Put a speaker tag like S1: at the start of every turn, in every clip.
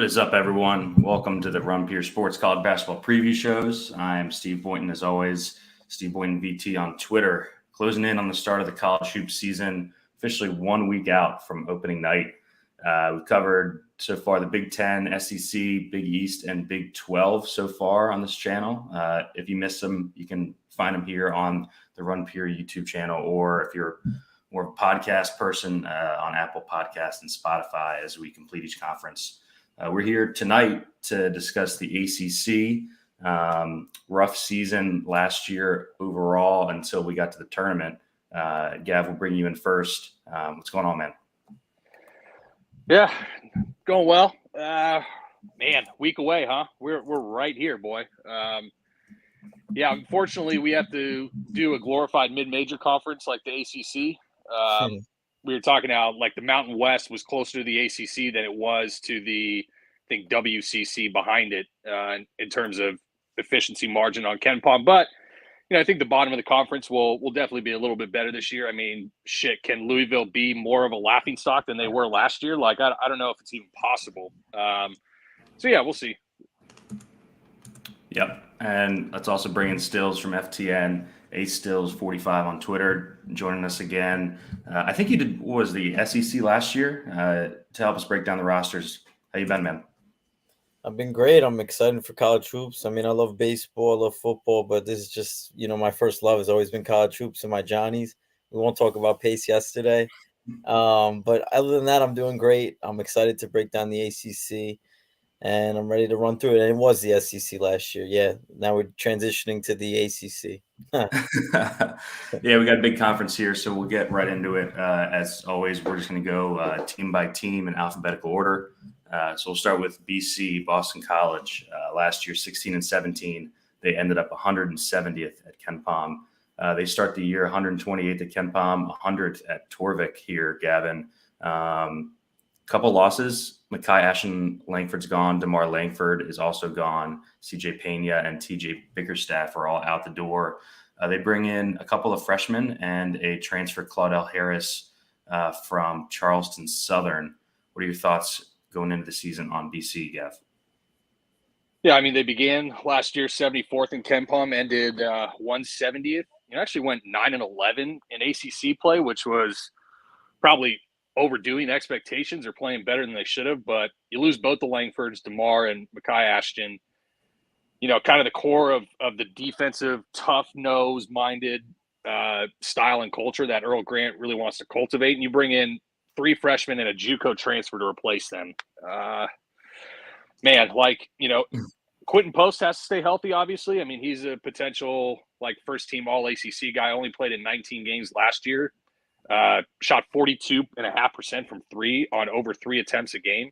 S1: is up, everyone? Welcome to the Run Pure Sports College Basketball Preview Shows. I am Steve Boynton, as always. Steve Boynton BT on Twitter. Closing in on the start of the college hoop season, officially 1 week out from opening night. We've covered so far the Big Ten, SEC, Big East, and Big 12 so far on this channel. If you missed them, you can find them here on the Run Pure YouTube channel, or if you're more of a podcast person, on Apple Podcasts and Spotify as we complete each conference. We're here tonight to discuss the ACC. Rough season last year overall until we got to the tournament. Gav, we'll bring you in first. What's going on, man?
S2: Yeah, going well. Man, week away, huh? We're right here, boy. Yeah, unfortunately, we have to do a glorified mid-major conference like the ACC. We were talking how like the Mountain West was closer to the ACC than it was to the, I think, WCC behind it in terms of efficiency margin on KenPom. But I think the bottom of the conference will definitely be a little bit better this year. I mean, shit, can Louisville be more of a laughingstock than they were last year? Like, I don't know if it's even possible. So yeah, we'll see.
S1: Yep, and let's also bring in Stills from FTN. Stills45 on Twitter, joining us again. I think you did, what was the SEC last year, to help us break down the rosters. How you been, man?
S3: I've been great. I'm excited for college hoops. I mean, I love baseball, I love football, but this is just, my first love has always been college hoops and my Johnnies. We won't talk about Pace yesterday. But other than that, I'm doing great. I'm excited to break down the ACC. And I'm ready to run through it. And it was the SEC last year. Yeah. Now we're transitioning to the ACC.
S1: Yeah, we got a big conference here, so we'll get right into it. As always, we're just going to go team by team in alphabetical order. So we'll start with BC, Boston College. Last year, 16 and 17. They ended up 170th at KenPom. They start the year 128th at KenPom, 100th at Torvik here, Gavin. Couple losses. Makai Ashton Langford's gone. DeMar Langford is also gone. CJ Pena and TJ Bickerstaff are all out the door. They bring in a couple of freshmen and a transfer, Claudel Harris, from Charleston Southern. What are your thoughts going into the season on BC, Gav?
S2: Yeah, I mean, they began last year 74th in KenPom, ended 170th. Actually went 9-11 in ACC play, which was probably overdoing expectations or playing better than they should have. But you lose both the Langfords, DeMar and Makai Ashton. Kind of the core of the defensive, tough nose minded style and culture that Earl Grant really wants to cultivate. And you bring in 3 freshmen and a JUCO transfer to replace them. Quentin Post has to stay healthy, obviously. I mean, he's a potential first team all ACC guy, only played in 19 games last year. Shot 42.5% from 3 on over 3 attempts a game.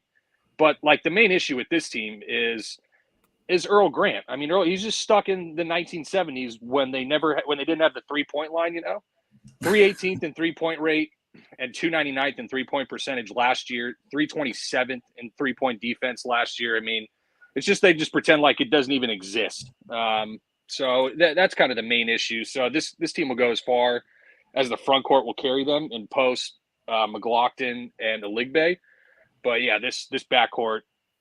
S2: But the main issue with this team is Earl Grant. I mean, Earl, he's just stuck in the 1970s when they didn't have the 3-point line, 318th in 3-point rate and 299th in 3-point percentage last year, 327th in 3-point defense last year. I mean, it's just, they just pretend like it doesn't even exist. So that's kind of the main issue. So this team will go as far as the front court will carry them in Post, McLaughlin, and Aligbe. But yeah, this backcourt,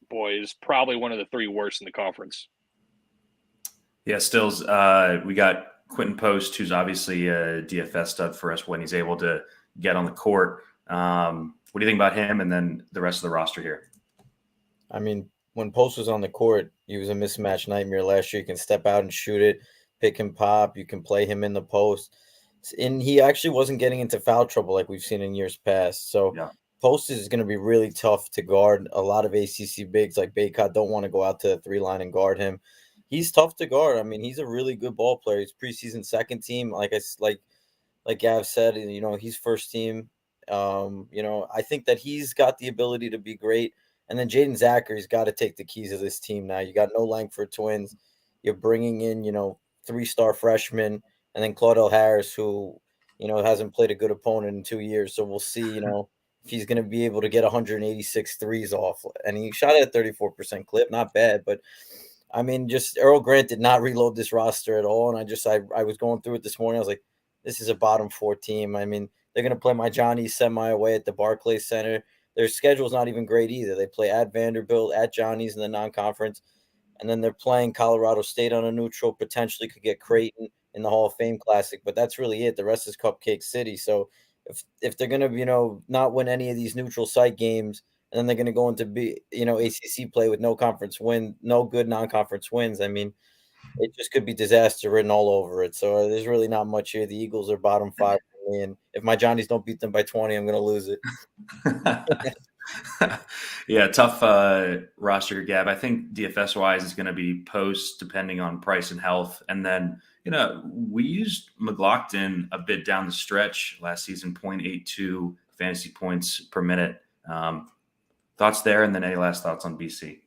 S2: boy, is probably one of the 3 worst in the conference.
S1: Yeah, Stills, we got Quentin Post, who's obviously a DFS stud for us when he's able to get on the court. What do you think about him and then the rest of the roster here?
S3: I mean, when Post was on the court, he was a mismatch nightmare last year. You can step out and shoot it, pick and pop. You can play him in the post. And he actually wasn't getting into foul trouble like we've seen in years past. So yeah. Post is going to be really tough to guard. A lot of ACC bigs like Baycott don't want to go out to the 3 line and guard him. He's tough to guard. I mean, he's a really good ball player. He's preseason second team. Like Gav said, he's first team. I think that he's got the ability to be great. And then Jaden Zachary's got to take the keys of this team now. You got no Langford twins. You're bringing in, 3-star freshmen. And then Claudel Harris, who, hasn't played a good opponent in 2 years. So we'll see, if he's going to be able to get 186 threes off. And he shot at a 34% clip. Not bad. But, I mean, just Earl Grant did not reload this roster at all. And I was going through it this morning. I was like, this is a bottom 4 team. I mean, they're going to play my Johnny semi away at the Barclays Center. their schedule's not even great either. They play at Vanderbilt, at Johnny's in the non-conference, and then they're playing Colorado State on a neutral, potentially could get Creighton in the Hall of Fame Classic, but that's really it. The rest is Cupcake City. So if they're going to, not win any of these neutral site games, and then they're going to go into ACC play with no good non-conference wins, I mean, it just could be disaster written all over it. So there's really not much here. The Eagles are bottom 5 for me, and if my Johnnies don't beat them by 20, I'm going to lose it.
S1: Yeah, tough roster, Gab. I think DFS-wise is going to be post, depending on price and health. And then, we used McLaughlin a bit down the stretch last season, 0.82 fantasy points per minute. Thoughts there, and then any last thoughts on BC?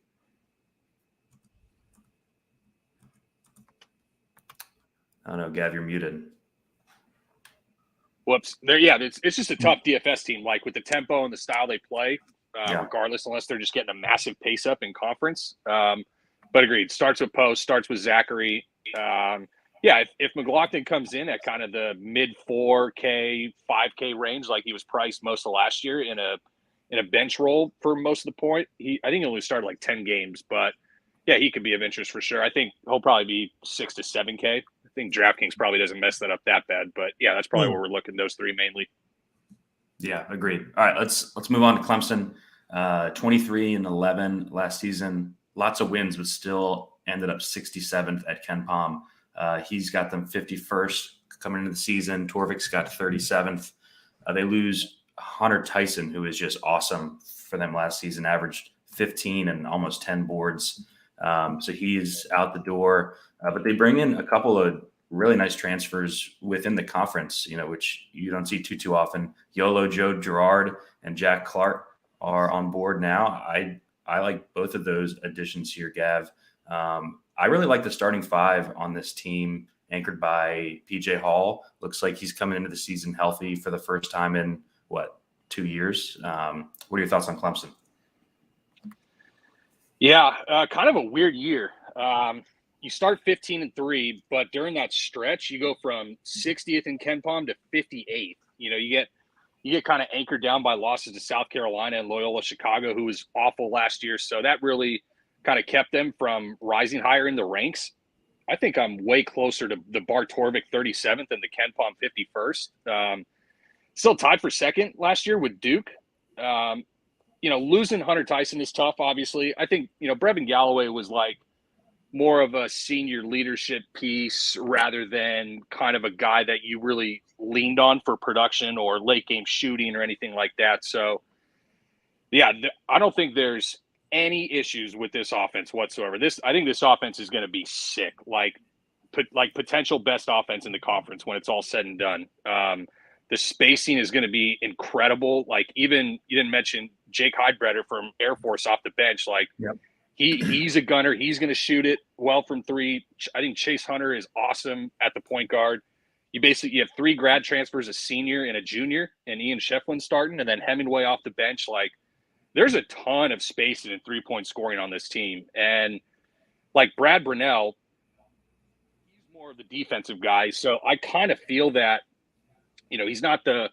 S1: I don't know, Gav, you're muted.
S2: Whoops. It's just a tough DFS team, like with the tempo and the style they play, regardless, unless they're just getting a massive pace up in conference. But agreed. Starts with post, starts with Zachary. If McLaughlin comes in at kind of the mid 4K, 5K range, like he was priced most of last year in a bench role for most of the point, I think he only started like 10 games, but yeah, he could be of interest for sure. I think he'll probably be 6 to 7K. I think DraftKings probably doesn't mess that up that bad, but yeah, that's probably where we're looking. Those three mainly.
S1: Yeah, agreed. All right, let's move on to Clemson. 23-11 last season. Lots of wins, but still ended up 67th at Ken Pom. He's got them 51st coming into the season. Torvik's got 37th. They lose Hunter Tyson, who is just awesome for them last season, averaged 15 and almost 10 boards. So he's out the door. But they bring in a couple of really nice transfers within the conference, which you don't see too often. Yolo Joe Girard and Jack Clark are on board now. I like both of those additions here, Gav. I really like the starting 5 on this team, anchored by PJ Hall. Looks like he's coming into the season healthy for the first time in, 2 years? What are your thoughts on Clemson?
S2: Yeah, kind of a weird year. You start 15-3, but during that stretch, you go from 60th in Ken Pom to 58th. You get kind of anchored down by losses to South Carolina and Loyola Chicago, who was awful last year. So that really kind of kept them from rising higher in the ranks. I think I'm way closer to the Bar Torvik 37th and the Ken Pom 51st. Still tied for second last year with Duke. Losing Hunter Tyson is tough, obviously. I think, Brevin Galloway was like more of a senior leadership piece rather than kind of a guy that you really leaned on for production or late game shooting or anything like that. So, yeah, I don't think there's any issues with this offense whatsoever. I think this offense is going to be sick, like potential best offense in the conference when it's all said and done. The spacing is going to be incredible. Like, even you didn't mention Jake Heidbreder from Air Force off the bench. Like,
S1: yep.
S2: He's a gunner. He's going to shoot it well from 3. I think Chase Hunter is awesome at the point guard. You have 3 grad transfers, a senior and a junior, and Ian Shefflin starting, and then Hemingway off the bench. Like, there's a ton of spacing and 3-point scoring on this team. And like Brad Brunell, he's more of the defensive guy. So I kind of feel that, he's not the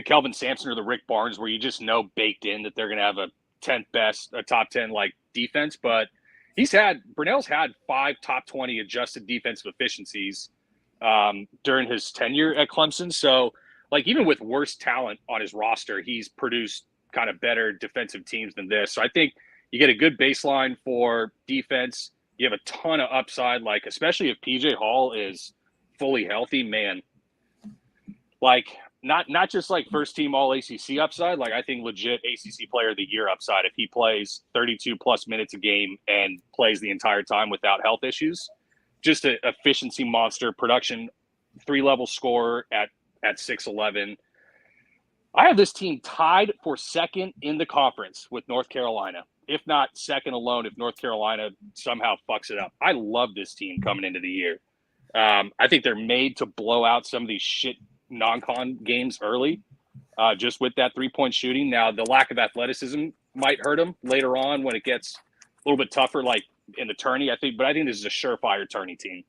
S2: Kelvin Sampson or the Rick Barnes where you just know baked in that they're going to have a 10th best, a top 10 like defense. But Brunell's had 5 top 20 adjusted defensive efficiencies during his tenure at Clemson. So like, even with worse talent on his roster, he's produced kind of better defensive teams than this. So I think you get a good baseline for defense. You have a ton of upside, like especially if PJ Hall is fully healthy, man. Like not just like first team all ACC upside, like I think legit ACC player of the year upside if he plays 32 plus minutes a game and plays the entire time without health issues. Just an efficiency monster, production 3-level scorer at 6'11". I have this team tied for second in the conference with North Carolina, if not second alone if North Carolina somehow fucks it up. I love this team coming into the year. I think they're made to blow out some of these shit non-con games early, just with that 3-point shooting. Now, the lack of athleticism might hurt them later on when it gets a little bit tougher, like in the tourney, I think. But I think this is a surefire tourney team.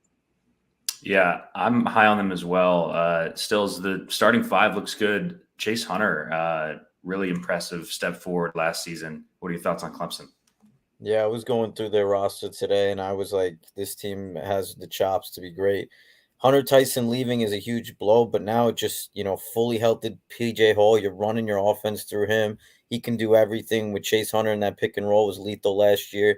S1: Yeah, I'm high on them as well. Stills, the starting 5 looks good. Chase Hunter, really impressive step forward last season. What are your thoughts on Clemson?
S3: Yeah, I was going through their roster today, and I was like, this team has the chops to be great. Hunter Tyson leaving is a huge blow, but now it just, fully healthy PJ Hall. You're running your offense through him. He can do everything with Chase Hunter, and that pick and roll was lethal last year.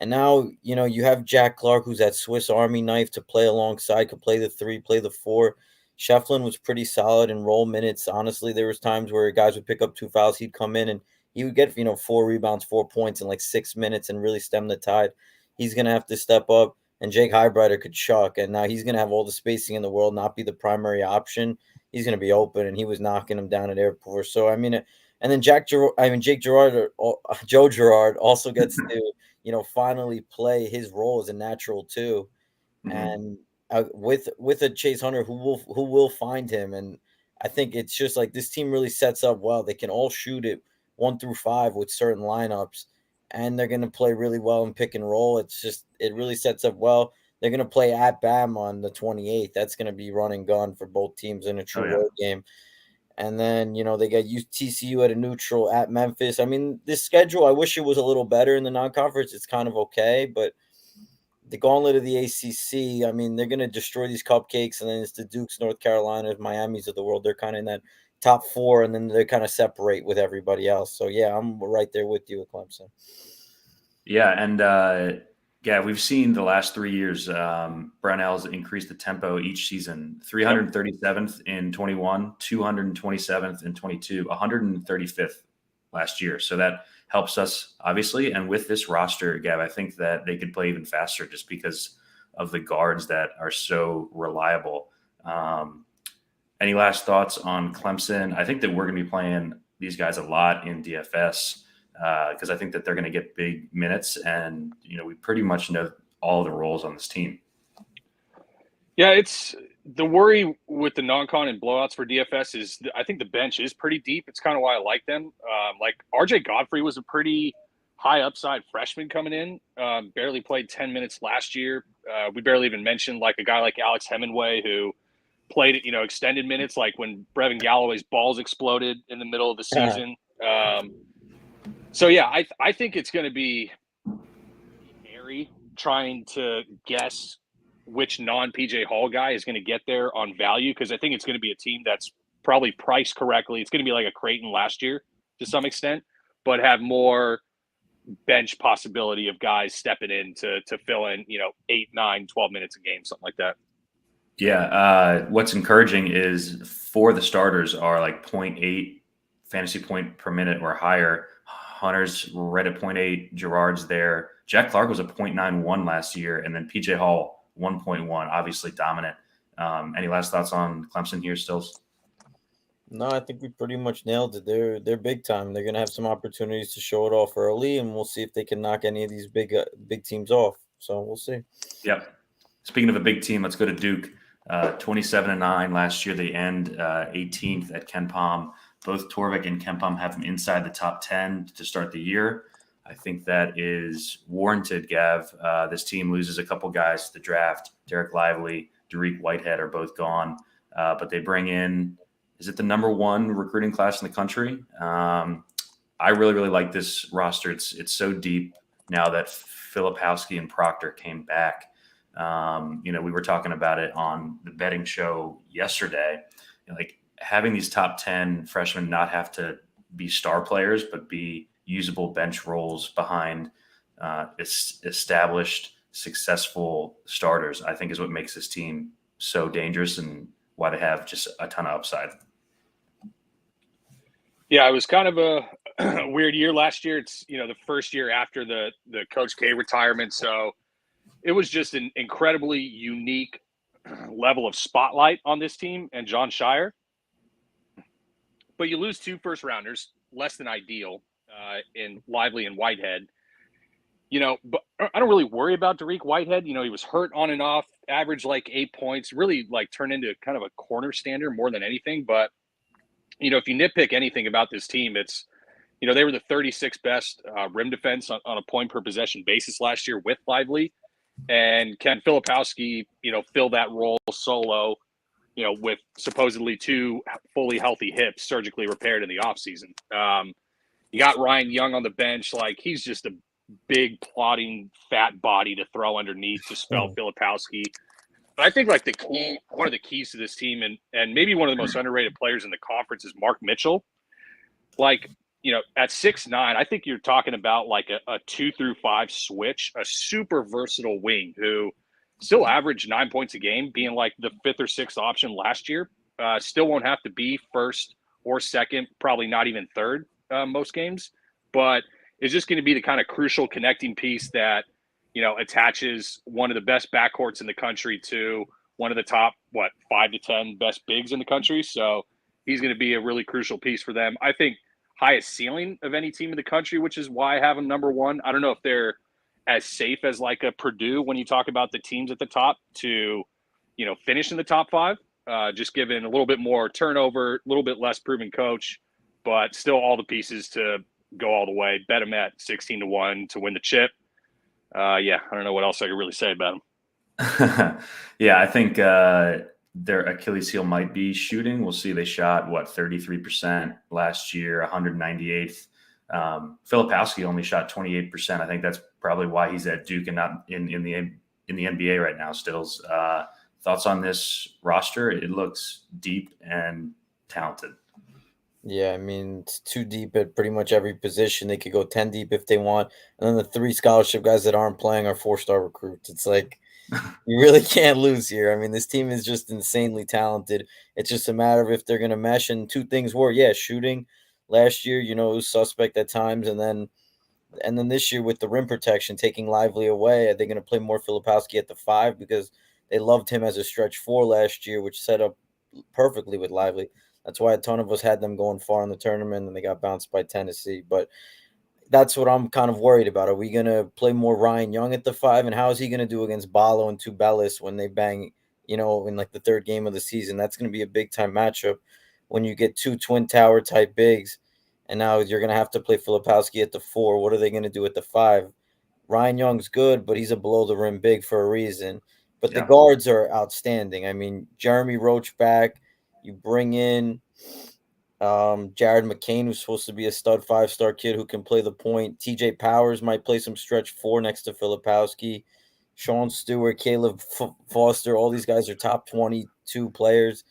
S3: And now, you have Jack Clark, who's that Swiss Army knife to play alongside, could play the 3, play the 4. Shefflin was pretty solid in role minutes. Honestly, there was times where guys would pick up 2 fouls. He'd come in and he would get, 4 rebounds, 4 points in like 6 minutes and really stem the tide. He's going to have to step up. And Jake Highbrighter could chuck. And now he's going to have all the spacing in the world, not be the primary option. He's going to be open, and he was knocking him down at airport. So, and then Jake Girard, Joe Girard also gets to, finally play his role as a natural too. Mm-hmm. And with a Chase Hunter who will find him. And I think it's just like this team really sets up well. They can all shoot it 1 through 5 with certain lineups, and they're going to play really well in pick and roll. It really sets up well. They're going to play at Bam on the 28th. That's going to be run and gun for both teams in a true road game. And then, they got TCU at a neutral at Memphis. I mean, this schedule, I wish it was a little better in the non-conference. It's kind of okay, but the gauntlet of the ACC, I mean, they're going to destroy these cupcakes, and then it's the Dukes, North Carolinas, Miamis of the world. They're kind of in that top 4, and then they kind of separate with everybody else. So, yeah, I'm right there with you at Clemson.
S1: Yeah, and we've seen the last 3 years, Brownell's increased the tempo each season. 337th in 21, 227th in 22, 135th last year. So that helps us, obviously. And with this roster, Gav, I think that they could play even faster just because of the guards that are so reliable. Any last thoughts on Clemson? I think that we're going to be playing these guys a lot in DFS because I think that they're going to get big minutes, and we pretty much know all the roles on this team.
S2: Yeah, it's the worry with the non-con and blowouts for DFS is I think the bench is pretty deep. It's kind of why I like them. Like RJ Godfrey was a pretty high upside freshman coming in. Barely played 10 minutes last year. We barely even mentioned like a guy like Alex Hemingway who played extended minutes, like when Brevin Galloway's balls exploded in the middle of the season. So yeah, I think it's going to be airy trying to guess which non-PJ Hall guy is going to get there on value, because I think it's going to be a team that's probably priced correctly. It's going to be like a Creighton last year to some extent, but have more bench possibility of guys stepping in to fill in 8, 9, 12 minutes a game, something like that.
S1: Yeah, what's encouraging is 4 of the starters are like 0.8 fantasy point per minute or higher. Hunter's right at 0.8. Girard's there. Jack Clark was a 0.91 last year, and then PJ Hall 1.1, obviously dominant. Any last thoughts on Clemson here, Stills?
S3: No, I think we pretty much nailed it. They're big time. They're going to have some opportunities to show it off early, and we'll see if they can knock any of these big teams off. So we'll see.
S1: Yep. Speaking of a big team, let's go to Duke. 27-9 last year. They end 18th at KenPom. Both Torvik and KenPom have them inside the top 10 to start the year. I think that is warranted, Gav. This team loses a couple guys to the draft. Derek Lively, Dariq Whitehead are both gone. But they bring in, is it the number 1 recruiting class in the country? I really, really like this roster. It's so deep now that Filipowski and Proctor came back. We were talking about it on the betting show yesterday. Like having these top 10 freshmen not have to be star players, but be usable bench roles behind established, successful starters, I think is what makes this team so dangerous and why they have just a ton of upside.
S2: Yeah, it was kind of a weird year last year. It's, the first year after the Coach K retirement. So it was just an incredibly unique level of spotlight on this team and John Shire. But you lose 2 first-rounders, less than ideal, in Lively and Whitehead. But I don't really worry about Dariq Whitehead. He was hurt on and off, averaged like 8 points, really like turned into kind of a corner stander more than anything. But, if you nitpick anything about this team, it's, they were the 36th best rim defense on a point per possession basis last year with Lively. And Ken Filipowski, fill that role solo. with supposedly 2 fully healthy hips surgically repaired in the offseason. You got Ryan Young on the bench. Like, he's just a big, plodding, fat body to throw underneath to spell Filipowski. But I think, like, one of the keys to this team, and maybe one of the most underrated players in the conference, is Mark Mitchell. Like, at 6'9", I think you're talking about like a 2-5 switch, a super versatile wing who still averaged 9 points a game, being like the 5th or 6th option last year. Still won't have to be first or second, probably not even third most games, but it's just going to be the kind of crucial connecting piece that, attaches one of the best backcourts in the country to one of the top, 5 to 10 best bigs in the country. So he's going to be a really crucial piece for them. I think highest ceiling of any team in the country, which is why I have him number 1. I don't know if they're as safe as like a Purdue when you talk about the teams at the top to, finish in the top 5, just given a little bit more turnover, a little bit less proven coach, but still all the pieces to go all the way. Bet him at 16-1 to win the chip. I don't know what else I could really say about him.
S1: Yeah, I think their Achilles heel might be shooting. We'll see. They shot 33% last year, 198th. Filipowski only shot 28%. I think that's probably why he's at Duke and not in the NBA right now. Stills, thoughts on this roster? It looks deep and talented.
S3: Yeah, I mean, it's too deep at pretty much every position. They could go 10 deep if they want. And then the 3 scholarship guys that aren't playing are 4-star recruits. It's like, you really can't lose here. I mean, this team is just insanely talented. It's just a matter of if they're going to mesh. And 2 things were, shooting. Last year, it was suspect at times. And then this year with the rim protection, taking Lively away, are they going to play more Filipowski at the 5? Because they loved him as a stretch 4 last year, which set up perfectly with Lively. That's why a ton of us had them going far in the tournament, and they got bounced by Tennessee. But that's what I'm kind of worried about. Are we going to play more Ryan Young at the 5? And how is he going to do against Balo and Tubelis when they bang, in like the 3rd game of the season? That's going to be a big-time matchup when you get 2 twin tower type bigs. And now you're going to have to play Filipowski at the 4. What are they going to do at the 5? Ryan Young's good, but he's a below-the-rim big for a reason. But the guards are outstanding. I mean, Jeremy Roach back. You bring in Jared McCain, who's supposed to be a stud 5-star kid who can play the point. TJ Powers might play some stretch 4 next to Filipowski. Sean Stewart, Caleb Foster, all these guys are top 22 players.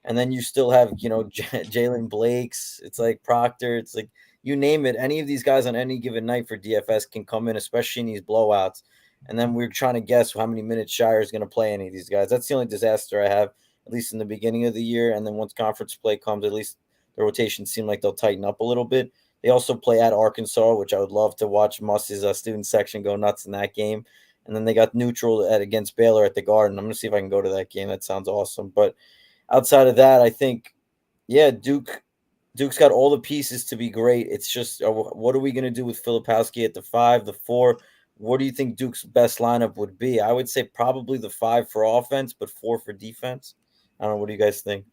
S3: And then you still have, Jalen Blakes. It's like Proctor. It's like, you name it. Any of these guys on any given night for DFS can come in, especially in these blowouts. And then we're trying to guess how many minutes Shire is going to play any of these guys. That's the only disaster I have, at least in the beginning of the year. And then once conference play comes, at least the rotations seem like they'll tighten up a little bit. They also play at Arkansas, which I would love to watch Muss's student section go nuts in that game. And then they got neutral against Baylor at the Garden. I'm going to see if I can go to that game. That sounds awesome. But outside of that, I think, Duke's got all the pieces to be great. It's just, what are we going to do with Filipowski at the 5, the 4? What do you think Duke's best lineup would be? I would say probably the 5 for offense, but 4 for defense. I don't know. What do you guys think?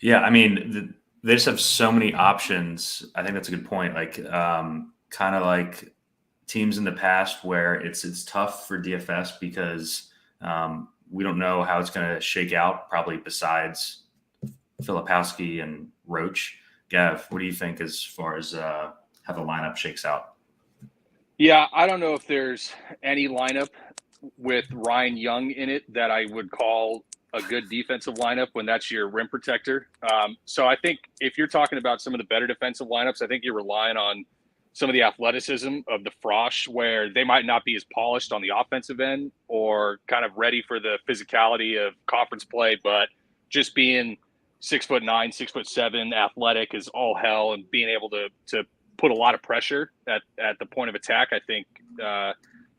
S1: Yeah, I mean, they just have so many options. I think that's a good point. Like, kind of like teams in the past where it's tough for DFS because we don't know how it's going to shake out, probably besides Filipowski and Roach. Gav, what do you think as far as how the lineup shakes out?
S2: Yeah, I don't know if there's any lineup with Ryan Young in it that I would call a good defensive lineup when that's your rim protector. So I think if you're talking about some of the better defensive lineups, I think you're relying on some of the athleticism of the Frosh, where they might not be as polished on the offensive end or kind of ready for the physicality of conference play, but just being 6'9", 6'7", athletic is all hell, and being able to put a lot of pressure at the point of attack. I think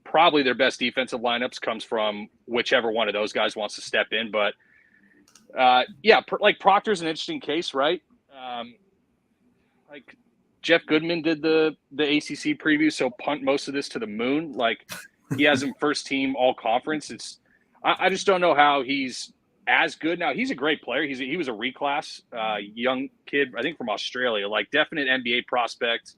S2: probably their best defensive lineups comes from whichever one of those guys wants to step in. But like Proctor's an interesting case, right? Like Jeff Goodman did the ACC preview, so punt most of this to the moon. Like, he has him first team all conference. I just don't know how he's as good. Now, he's a great player. He was a reclass, young kid, I think from Australia, like definite NBA prospect,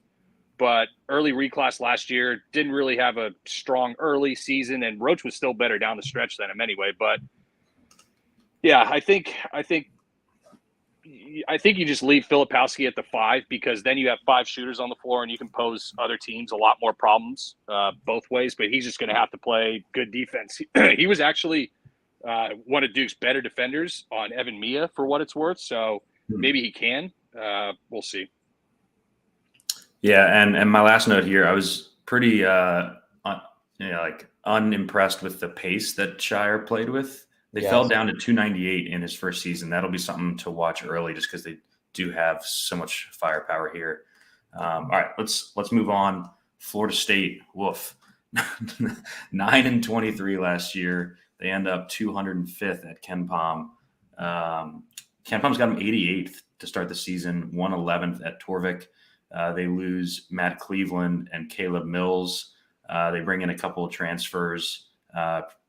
S2: but early reclass last year, didn't really have a strong early season, and Roach was still better down the stretch than him anyway. But Yeah, I think you just leave Filipowski at the 5 because then you have 5 shooters on the floor and you can pose other teams a lot more problems both ways. But he's just going to have to play good defense. He was actually one of Duke's better defenders on Evan Mia for what it's worth. So maybe he can. We'll see.
S1: Yeah, and my last note here, I was pretty unimpressed with the pace that Shire played with. They fell down to 298 in his first season. That'll be something to watch early, just because they do have so much firepower here. All right, let's move on. Florida State, woof, 9-23 last year. They end up 205th at Ken Pom. Ken Pom's got them 88th to start the season, 111th at Torvik. They lose Matt Cleveland and Caleb Mills. They bring in a couple of transfers.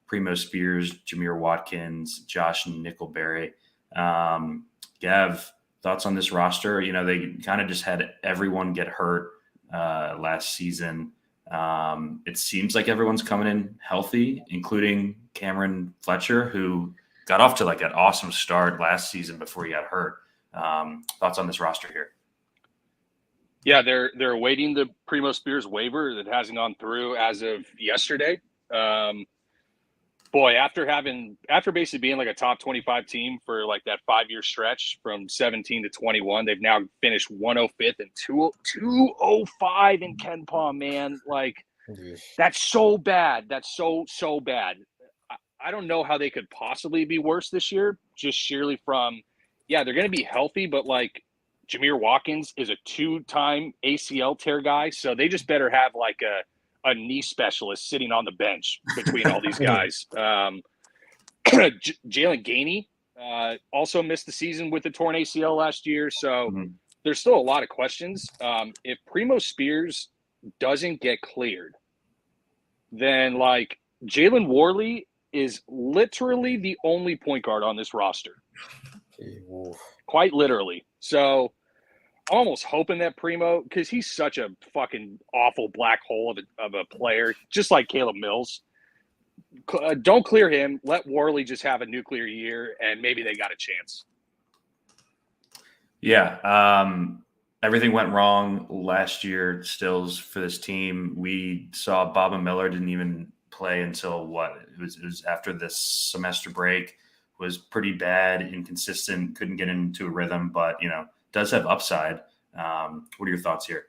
S1: Primo Spears, Jameer Watkins, Josh Nickelberry. Gav, thoughts on this roster? They kind of just had everyone get hurt last season. It seems like everyone's coming in healthy, including Cameron Fletcher, who got off to like an awesome start last season before he got hurt. Thoughts on this roster here?
S2: Yeah, they're awaiting the Primo Spears waiver that hasn't gone through as of yesterday. Boy, after basically being like a top 25 team for like that 5-year stretch from 17 to 21, they've now finished 105th and 205 in Ken Pom, man. Like, that's so bad. That's so bad. I don't know how they could possibly be worse this year, just sheerly from, they're going to be healthy, but like Jameer Watkins is a 2-time ACL tear guy, so they just better have like a knee specialist sitting on the bench between all these guys. Jalen Gainey also missed the season with the torn ACL last year. So there's still a lot of questions. If Primo Spears doesn't get cleared, then like Jalen Warley is literally the only point guard on this roster. Quite literally. So I'm almost hoping that Primo, because he's such a fucking awful black hole of a player, just like Caleb Mills. Don't clear him. Let Warley just have a nuclear year, and maybe they got a chance.
S1: Yeah. Everything went wrong last year, stills for this team. We saw Baba Miller didn't even play until it was after this semester break. Was pretty bad, inconsistent, couldn't get into a rhythm, but does have upside. What are your thoughts here?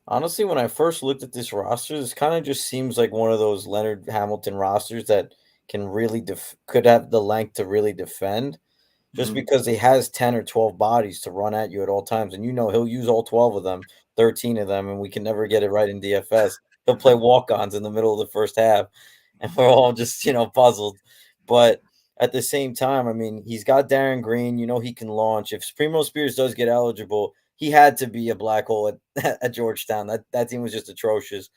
S3: Honestly, when I first looked at this roster, this kind of just seems like one of those Leonard Hamilton rosters that can really could have the length to really defend, just because he has 10 or 12 bodies to run at you at all times. And he'll use all 12 of them, 13 of them, and we can never get it right in DFS. He'll play walk-ons in the middle of the first half, and we're all just, puzzled. But at the same time, I mean, he's got Darren Green. He can launch. If Primo Spears does get eligible, he had to be a black hole at Georgetown. That team was just atrocious.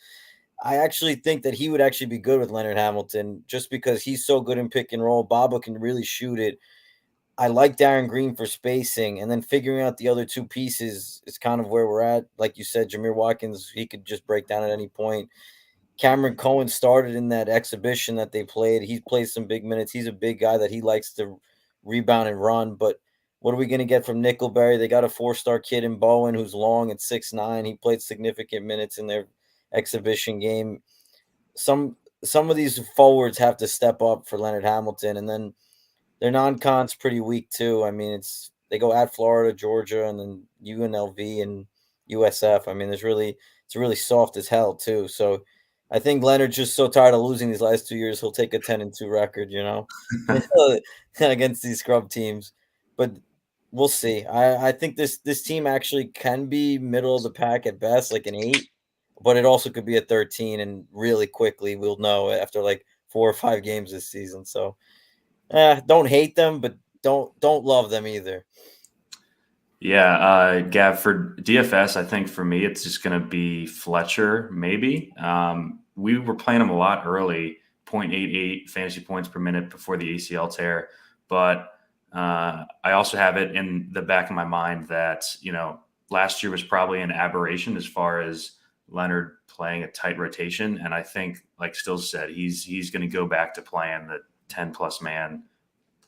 S3: I actually think that he would actually be good with Leonard Hamilton just because he's so good in pick and roll. Baba can really shoot it. I like Darren Green for spacing, and then figuring out the other two pieces is kind of where we're at. Like you said, Jameer Watkins, he could just break down at any point. Cameron Cohen started in that exhibition that they played. He played some big minutes. He's a big guy that he likes to rebound and run. But what are we going to get from Nickelberry? They got a 4-star kid in Bowen who's long at 6'9". He played significant minutes in their exhibition game. Some of these forwards have to step up for Leonard Hamilton, and then their non-con's pretty weak too. I mean, they go at Florida, Georgia, and then UNLV and USF. I mean, it's really soft as hell too. So I think Leonard's just so tired of losing these last 2 years, he'll take a 10-2 record, against these scrub teams. But we'll see. I think this team actually can be middle of the pack at best, like an 8, but it also could be a 13, and really quickly we'll know after like 4 or 5 games this season. So don't hate them, but don't love them either.
S1: Yeah, Gav, for DFS, I think for me, it's just going to be Fletcher, maybe. We were playing him a lot early, 0.88 fantasy points per minute before the ACL tear. But I also have it in the back of my mind that, last year was probably an aberration as far as Leonard playing a tight rotation. And I think, like Stills said, he's going to go back to playing the 10-plus man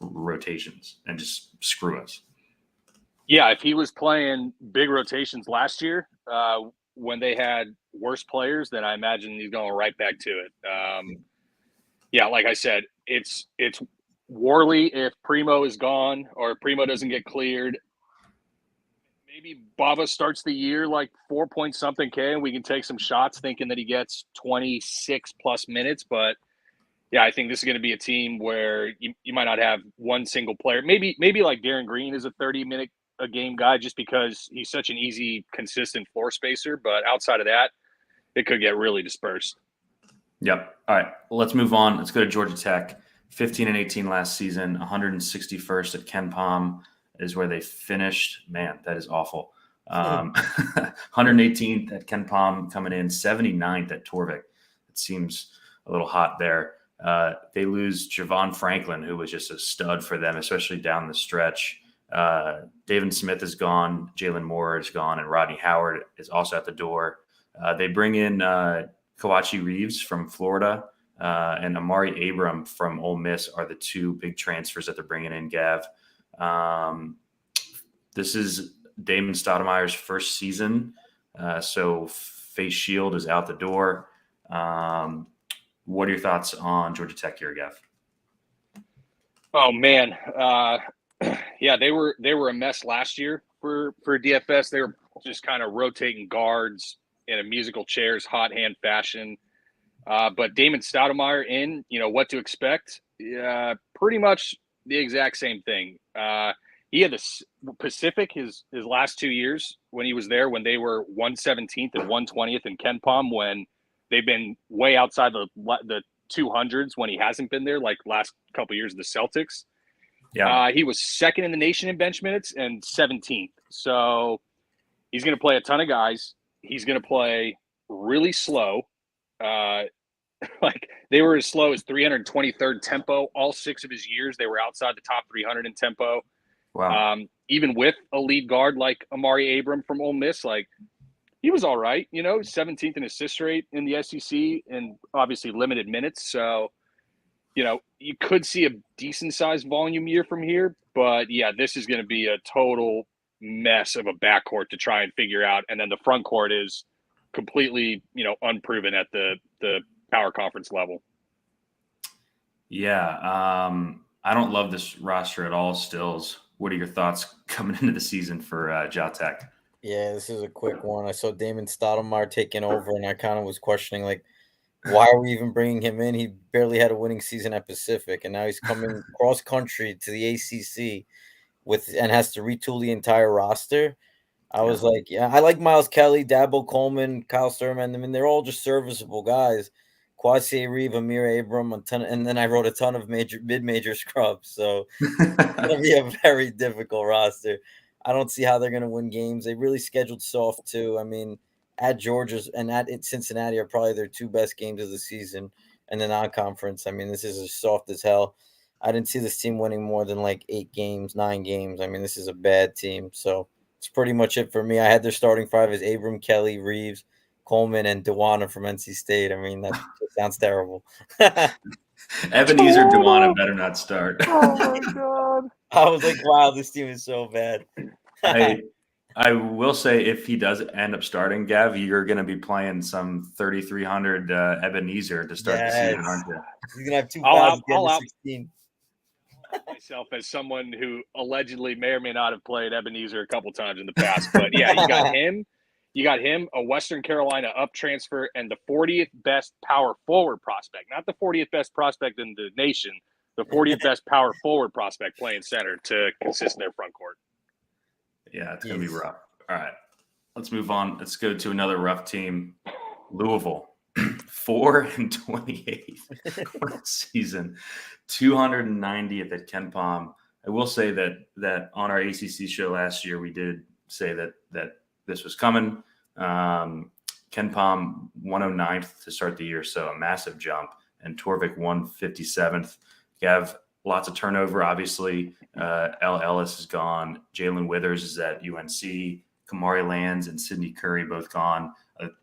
S1: rotations and just screw us.
S2: Yeah, if he was playing big rotations last year when they had worse players, then I imagine he's going right back to it. Yeah, like I said, it's Worley if Primo is gone or if Primo doesn't get cleared. Maybe Bava starts the year like 4-point-something K, and we can take some shots thinking that he gets 26-plus minutes. But, yeah, I think this is going to be a team where you might not have one single player. Maybe like Darren Green is a 30-minute-a-game guy just because he's such an easy, consistent floor spacer. But outside of that, it could get really dispersed.
S1: Yep. All right, let's move on. Let's go to Georgia Tech. 15-18 last season, 161st at Ken Pom is where they finished. Man, that is awful. 118th at Ken Pom, coming in 79th at Torvik. It seems a little hot there. They lose Javon Franklin, who was just a stud for them, especially down the stretch. David Smith is gone, Jalen Moore is gone, and Rodney Howard is also at the door. They bring in Kawachi Reeves from Florida and Amari Abram from Ole Miss are the two big transfers that they're bringing in, Gav. This is Damon Stoudemire's first season, so face shield is out the door. What are your thoughts on Georgia Tech here, Gav?
S2: Oh man, yeah, they were a mess last year for DFS. They were just kind of rotating guards in a musical chairs, hot hand fashion. But Damon Stoudemire in, what to expect? Pretty much the exact same thing. He had the Pacific his last 2 years when he was there, when they were 117th and 120th in Ken Pom, when they've been way outside the 200s when he hasn't been there, like last couple of years of the Celtics. Yeah, he was second in the nation in bench minutes and 17th. So he's going to play a ton of guys. He's going to play really slow. Like they were as slow as 323rd tempo. All 6 of his years, they were outside the top 300 in tempo.
S1: Wow.
S2: Even with a lead guard like Amari Abram from Ole Miss, like he was all right, 17th in assist rate in the SEC and obviously limited minutes. So, you could see a decent sized volume year from here, but yeah, this is going to be a total mess of a backcourt to try and figure out. And then the front court is completely, unproven at the power conference level.
S1: Yeah. I don't love this roster at all, Stills. What are your thoughts coming into the season for Ja Tech?
S3: Yeah, this is a quick one. I saw Damon Stoudemire taking over, and I kind of was questioning, like, why are we even bringing him in? He barely had a winning season at Pacific, and now he's coming cross country to the ACC and has to retool the entire roster. I was like, yeah, I like Miles Kelly, Dabo Coleman, Kyle Sturman. I mean, they're all just serviceable guys. Kwasi Reeve, Amir Abram, and then I wrote a ton of mid-major scrubs. So it's going to be a very difficult roster. I don't see how they're going to win games. They really scheduled soft too. I mean, at Georgia's and at Cincinnati are probably their 2 best games of the season, and the non-conference. I mean, this is as soft as hell. I didn't see this team winning more than like 8 games, 9 games. I mean, this is a bad team. So it's pretty much it for me. I had their starting 5 as Abram, Kelly, Reeves, Coleman, and Dewana from NC State. I mean, that sounds terrible.
S1: Ebenezer Dewana better not start.
S2: Oh my God.
S3: I was like, wow, this team is so bad.
S1: I will say, if he does end up starting, Gav, you're going to be playing some 3,300 Ebenezer to start the season, aren't you?
S3: He's going to have 2 fouls again to 16.
S2: Myself as someone who allegedly may or may not have played Ebenezer a couple times in the past. But yeah, you got him, a Western Carolina up transfer, and the 40th best power forward prospect. Not the 40th best prospect in the nation, the 40th best power forward prospect playing center to consist in their front court.
S1: Yeah, it's going to be rough. All right, let's move on. Let's go to another rough team, Louisville. 4-28 season, 290th at Ken Pom. I will say that on our ACC show last year, we did say that this was coming. Ken Pom 109th to start the year, so a massive jump, and Torvik 157th. You have lots of turnover, obviously. L. Ellis is gone. Jalen Withers is at UNC. Kamari Lands and Sidney Curry both gone.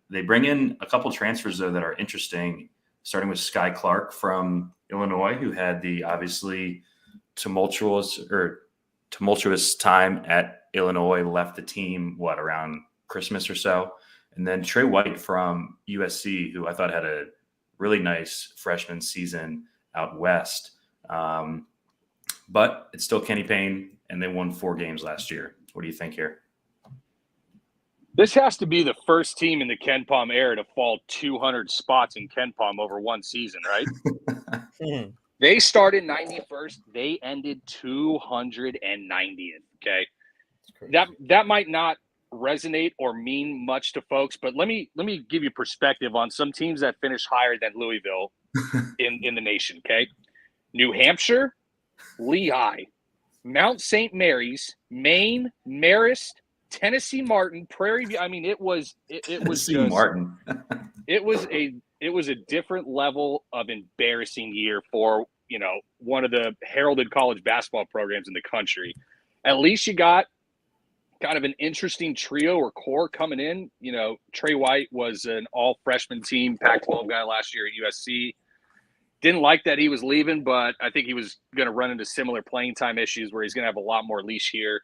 S1: They bring in a couple transfers, though, that are interesting, starting with Sky Clark from Illinois, who had the obviously tumultuous time at Illinois, left the team, around Christmas or so. And then Trey White from USC, who I thought had a really nice freshman season out west. But it's still Kenny Payne, and they won 4 games last year. What do you think here?
S2: This has to be the first team in the Ken Palm era to fall 200 spots in Ken Palm over one season, right? They started 91st. They ended 290th. Okay, that might not resonate or mean much to folks, but let me give you perspective on some teams that finish higher than Louisville in the nation. Okay, New Hampshire, Lehigh, Mount St. Mary's, Maine, Marist, Tennessee Martin, Prairie View. I mean, it was just
S1: Martin.
S2: it was a different level of embarrassing year for, one of the heralded college basketball programs in the country. At least you got kind of an interesting trio or core coming in. Trey White was an all freshman team Pac-12 guy last year at USC. Didn't like that he was leaving, but I think he was going to run into similar playing time issues where he's going to have a lot more leash here.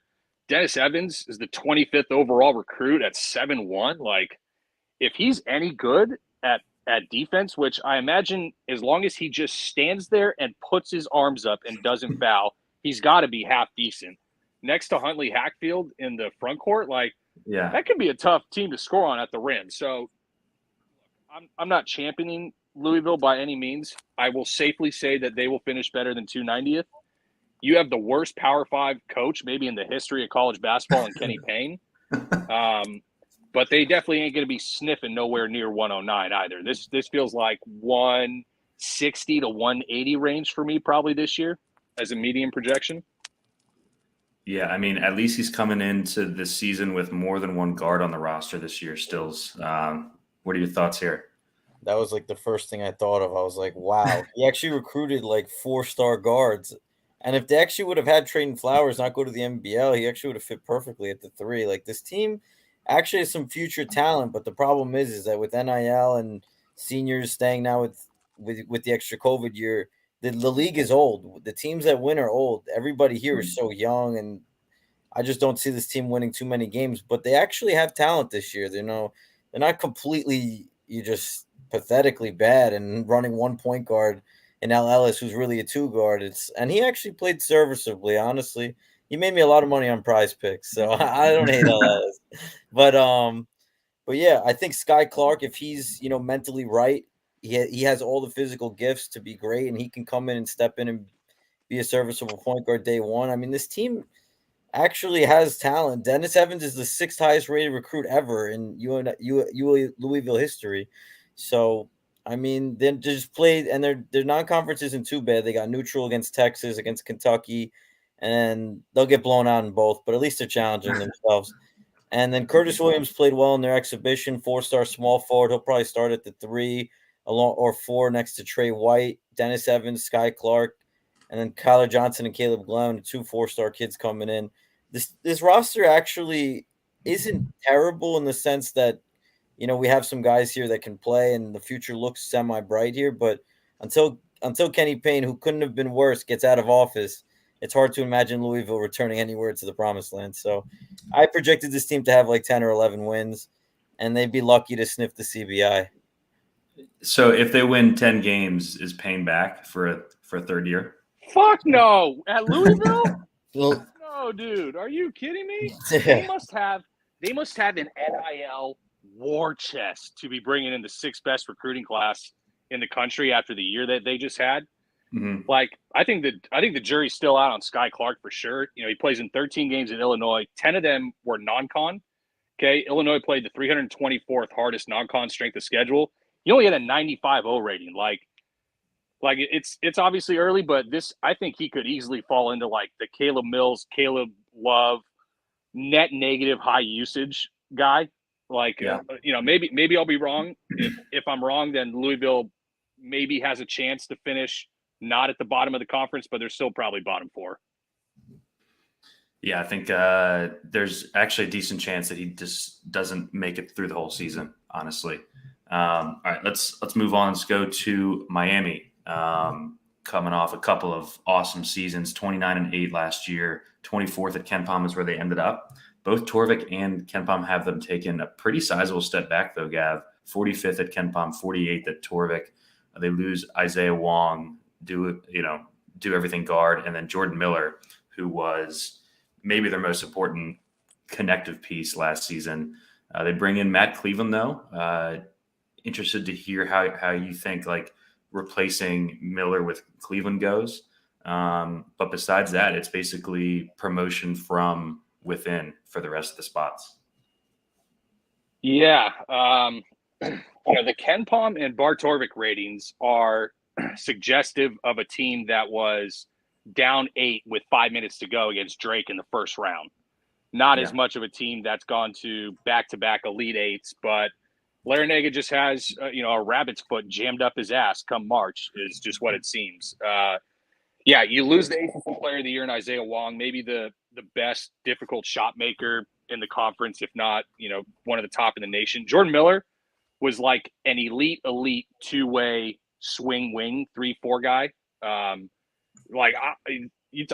S2: Dennis Evans is the 25th overall recruit at 7'1". Like, if he's any good at defense, which I imagine as long as he just stands there and puts his arms up and doesn't foul, he's got to be half decent. Next to Huntley Hatfield in the front court, that could be a tough team to score on at the rim. So I'm not championing Louisville by any means. I will safely say that they will finish better than 290th. You have the worst Power 5 coach maybe in the history of college basketball in Kenny Payne. But they definitely ain't going to be sniffing nowhere near 109 either. This feels like 160 to 180 range for me probably this year as a medium projection.
S1: Yeah, I mean, at least he's coming into this season with more than one guard on the roster this year, Stills. What are your thoughts here?
S3: That was the first thing I thought of. I was like, wow. He actually recruited 4-star guards. And if they actually would have had Trayton Flowers not go to the NBL, he actually would have fit perfectly at the 3. This team actually has some future talent, but the problem is that with NIL and seniors staying now with the extra COVID year, the league is old. The teams that win are old. Everybody here is so young, and I just don't see this team winning too many games. But they actually have talent this year. They're not completely just pathetically bad and running one point guard in Al Ellis, who's really a 2 guard. And he actually played serviceably, honestly. He made me a lot of money on Prize Picks, so I don't hate Al Ellis. But yeah, I think Sky Clark, if he's mentally right, he has all the physical gifts to be great, and he can come in and step in and be a serviceable point guard day one. I mean, this team actually has talent. Dennis Evans is the 6th highest rated recruit ever in Louisville history. So, I mean, they just played, and their non-conference isn't too bad. They got neutral against Texas, against Kentucky, and they'll get blown out in both, but at least they're challenging themselves. And then Curtis Williams played well in their exhibition, 4-star small forward. He'll probably start at the 3 or 4 next to Trey White, Dennis Evans, Sky Clark, and then Kyler Johnson and Caleb Glenn, the 2 4-star kids coming in. This roster actually isn't terrible in the sense that, we have some guys here that can play and the future looks semi-bright here. But until Kenny Payne, who couldn't have been worse, gets out of office, it's hard to imagine Louisville returning anywhere to the promised land. So I projected this team to have 10 or 11 wins, and they'd be lucky to sniff the CBI.
S1: So if they win 10 games, is Payne back for a 3rd year?
S2: Fuck no. At Louisville? No, dude. Are you kidding me? They must have an NIL war chest to be bringing in the 6th best recruiting class in the country after the year that they just had.
S1: Mm-hmm.
S2: I think the jury's still out on Sky Clark for sure. He plays in 13 games in Illinois. 10 of them were non-con. Okay, Illinois played the 324th hardest non-con strength of schedule. He only had a 95.0 rating. It's obviously early, but I think he could easily fall into the Caleb Mills, Caleb Love, net negative high usage guy. Maybe I'll be wrong. If I'm wrong, then Louisville maybe has a chance to finish not at the bottom of the conference, but they're still probably bottom 4.
S1: Yeah, I think there's actually a decent chance that he just doesn't make it through the whole season, honestly. All right, let's move on. Let's go to Miami. coming off a couple of awesome seasons, 29-8 last year, 24th at KenPom is where they ended up. Both Torvik and KenPom have them taken a pretty sizable step back, though, Gav. 45th at KenPom, 48th at Torvik. They lose Isaiah Wong, do everything guard, and then Jordan Miller, who was maybe their most important connective piece last season. They bring in Matt Cleveland, though. Interested to hear how you think like replacing Miller with Cleveland goes. But besides that, it's basically promotion from within for the rest of the spots.
S2: Yeah. The KenPom and Bar Torvik ratings are suggestive of a team that was down 8 with 5 minutes to go against Drake in the first round. Not as much of a team that's gone to back-to-back Elite Eights, but Larrañaga just has, a rabbit's foot jammed up his ass come March is just what it seems. You lose the ACC Player of the Year in Isaiah Wong, maybe the best difficult shot maker in the conference, if not, one of the top in the nation. Jordan Miller was like an elite two-way swing wing 3-4 guy.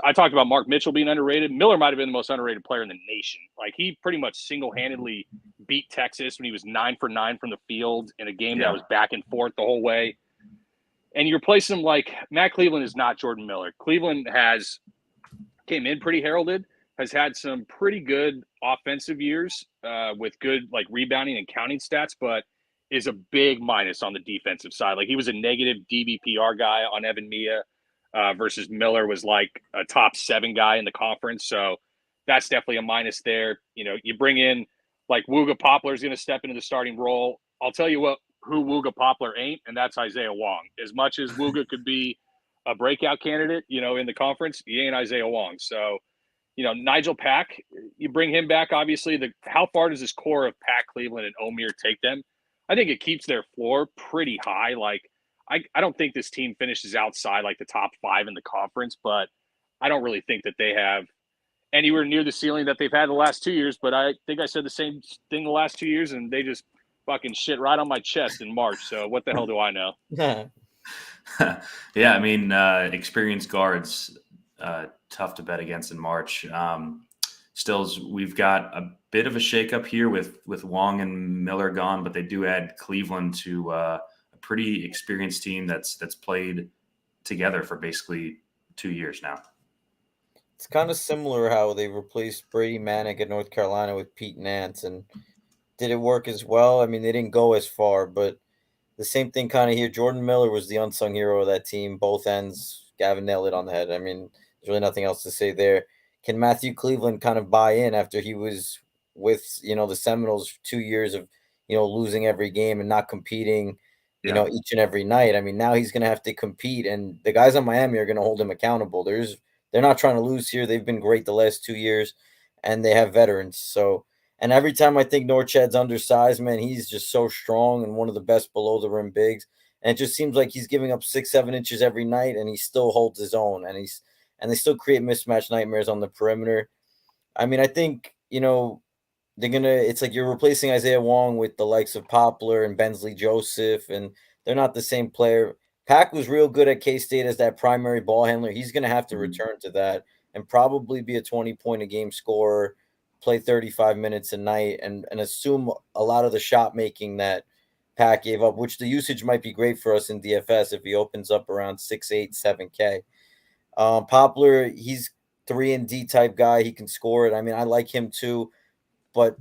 S2: I talked about Mark Mitchell being underrated. Miller might have been the most underrated player in the nation. Like, he pretty much single-handedly beat Texas when he was 9 for 9 from the field in a game that was back and forth the whole way. And you replace him like Matt Cleveland is not Jordan Miller. Cleveland came in pretty heralded, has had some pretty good offensive years with good like rebounding and counting stats, but is a big minus on the defensive side. Like, he was a negative DBPR guy on Evan Mia. Versus Miller was like a top 7 guy in the conference. So that's definitely a minus there. You bring in like Wooga Poplar is going to step into the starting role. I'll tell you who Wooga Poplar ain't, and that's Isaiah Wong. As much as Wooga could be a breakout candidate, in the conference, he ain't Isaiah Wong. So, Nigel Pack, you bring him back, obviously. How far does this core of Pack, Cleveland, and Omier take them? I think it keeps their floor pretty high. Like, I don't think this team finishes outside like the top 5 in the conference, but I don't really think that they have anywhere near the ceiling that they've had the last 2 years. But I think I said the same thing the last 2 years, and they just fucking shit right on my chest in March. So what the hell do I know?
S1: Yeah, I mean, experienced guards, tough to bet against in March. Stills, we've got a bit of a shakeup here with Wong and Miller gone, but they do add Cleveland to a pretty experienced team that's played together for basically 2 years now.
S3: It's kind of similar how they replaced Brady Manick at North Carolina with Pete Nance, and did it work as well? I mean, they didn't go as far, but the same thing kind of here. Jordan Miller was the unsung hero of that team, both ends. Gavin nailed it on the head. I mean, there's really nothing else to say there. Can Matthew Cleveland kind of buy in after he was with, the Seminoles 2 years of, losing every game and not competing, each and every night? I mean, now he's going to have to compete, and the guys on Miami are going to hold him accountable. They're not trying to lose here. They've been great the last 2 years, and they have veterans. So, and every time I think Norchad's undersized, man, he's just so strong and one of the best below the rim bigs. And it just seems like he's giving up 6-7 inches every night, and he still holds his own. And they still create mismatch nightmares on the perimeter. I mean, I think, it's like you're replacing Isaiah Wong with the likes of Poplar and Bensley Joseph, and they're not the same player. Pack was real good at K-State as that primary ball handler. He's going to have to return to that and probably be a 20-point-a-game scorer, play 35 minutes a night, and assume a lot of the shot making that Pack gave up, which the usage might be great for us in DFS if he opens up around 6'8", 7K. Poplar, he's 3-and-D type guy. He can score it. I mean, I like him too, but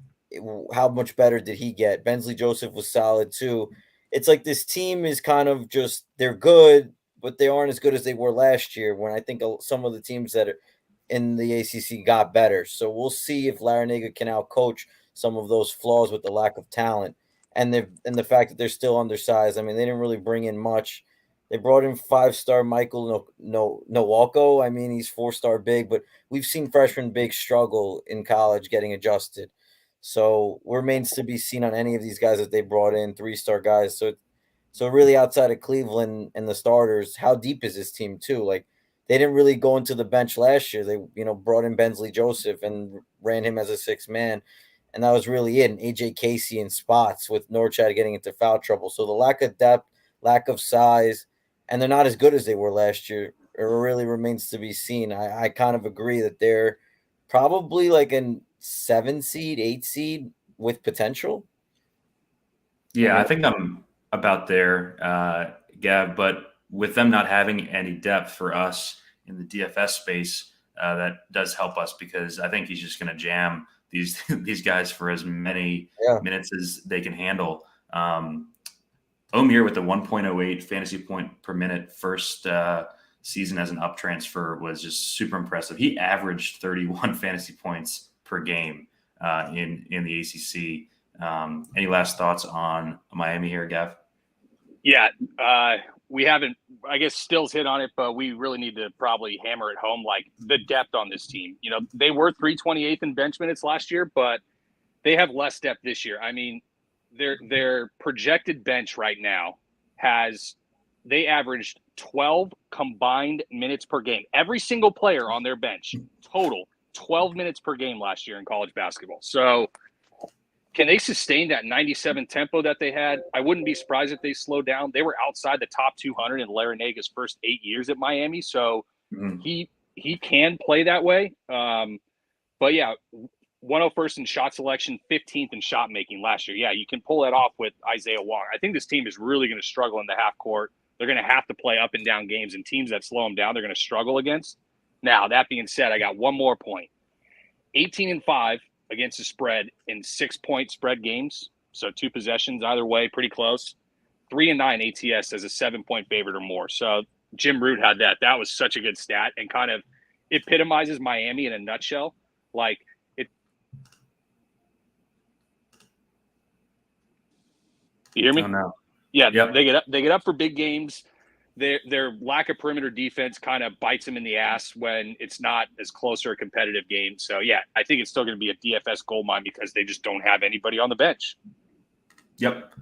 S3: how much better did he get? Bensley Joseph was solid too. It's like this team is kind of just, they're good, but they aren't as good as they were last year, when I think some of the teams that are in the ACC got better. So we'll see if Larrañaga can outcoach some of those flaws with the lack of talent and the fact that they're still undersized. I mean, they didn't really bring in much. They brought in 5-star Michael Nowalko. I mean, he's 4-star big, but we've seen freshman bigs struggle in college getting adjusted. So remains to be seen on any of these guys that they brought in, 3-star guys. So really, outside of Cleveland and the starters, how deep is this team too? Like, they didn't really go into the bench last year. They, brought in Bensley Joseph and ran him as a 6th man. And that was really it. And AJ Casey in spots with Norchad getting into foul trouble. So the lack of depth, lack of size, and they're not as good as they were last year. It really remains to be seen. I kind of agree that they're probably like a 7 seed, 8 seed with potential.
S1: Yeah, I think I'm about there, Gav. But with them not having any depth for us in the DFS space, that does help us because I think he's just going to jam these these guys for as many minutes as they can handle. Omir with the 1.08 fantasy point per minute first season as an up transfer was just super impressive. He averaged 31 fantasy points per game in the ACC. Any last thoughts on Miami here, Gav?
S2: Yeah, we haven't, I guess Stills hit on it, but we really need to probably hammer it home, like the depth on this team. You know, they were 328th in bench minutes last year, but they have less depth this year. I mean, their projected bench right now they averaged 12 combined minutes per game. Every single player on their bench, total 12 minutes per game last year in college basketball. So can they sustain that 97 tempo that they had? I wouldn't be surprised if they slowed down. They were outside the top 200 in Larinaga's first 8 years at Miami. So he can play that way. But yeah, 101st in shot selection, 15th in shot making last year. Yeah, you can pull that off with Isaiah Wong. I think this team is really going to struggle in the half court. They're going to have to play up and down games, and teams that slow them down, they're going to struggle against. Now, that being said, I got one more point. 18-5 against the spread in 6-point spread games. So 2 possessions either way, pretty close. 3-9 ATS as a 7-point favorite or more. So Jim Root had that. That was such a good stat and kind of epitomizes Miami in a nutshell. Like, you hear me?
S1: Oh, no.
S2: Yeah, yep. They get up for big games. Their lack of perimeter defense kind of bites them in the ass when it's not as close or a competitive game. So, yeah, I think it's still going to be a DFS gold mine because they just don't have anybody on the bench.
S1: Yep,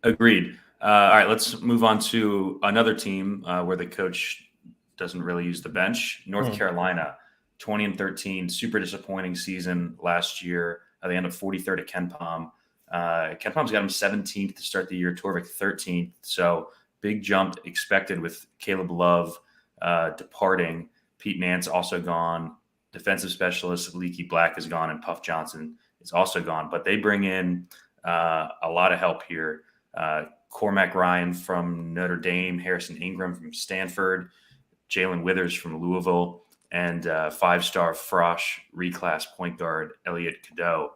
S1: agreed. All right, let's move on to another team where the coach doesn't really use the bench. North Carolina, 20-13, super disappointing season last year. They end up 43rd at KenPom. KenPom's got him 17th to start the year, Torvik 13th. So big jump expected with Caleb Love departing. Pete Nance also gone. Defensive specialist Leaky Black is gone, and Puff Johnson is also gone. But they bring in a lot of help here. Cormac Ryan from Notre Dame, Harrison Ingram from Stanford, Jalen Withers from Louisville, and 5-star Frosh reclass point guard Elliot Cadeau.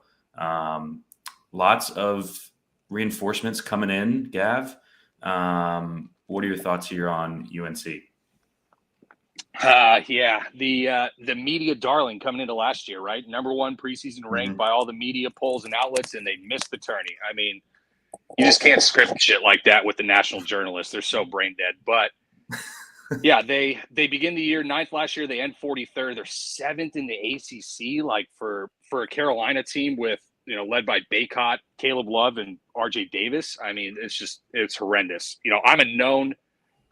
S1: Lots of reinforcements coming in, Gav. What are your thoughts here on UNC?
S2: Yeah, the media darling coming into last year, right? Number 1 preseason ranked by all the media polls and outlets, and they missed the tourney. I mean, you just can't script shit like that with the national journalists. They're so brain dead. But yeah, they begin the year 9th last year. They end 43rd. They're 7th in the ACC. Like for a Carolina team with, you know, led by Baycott, Caleb Love, and RJ Davis. I mean, it's horrendous. You know, I'm a known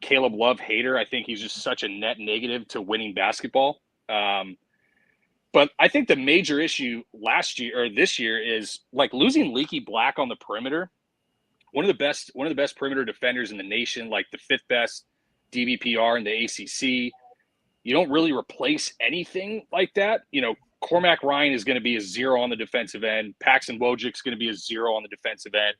S2: Caleb Love hater. I think he's just such a net negative to winning basketball. But I think the major issue last year or this year is like losing Leaky Black on the perimeter. One of the best perimeter defenders in the nation, like the 5th best DBPR in the ACC. You don't really replace anything like that. You know, Cormac Ryan is going to be a 0 on the defensive end. Paxton Wojcik's going to be a 0 on the defensive end.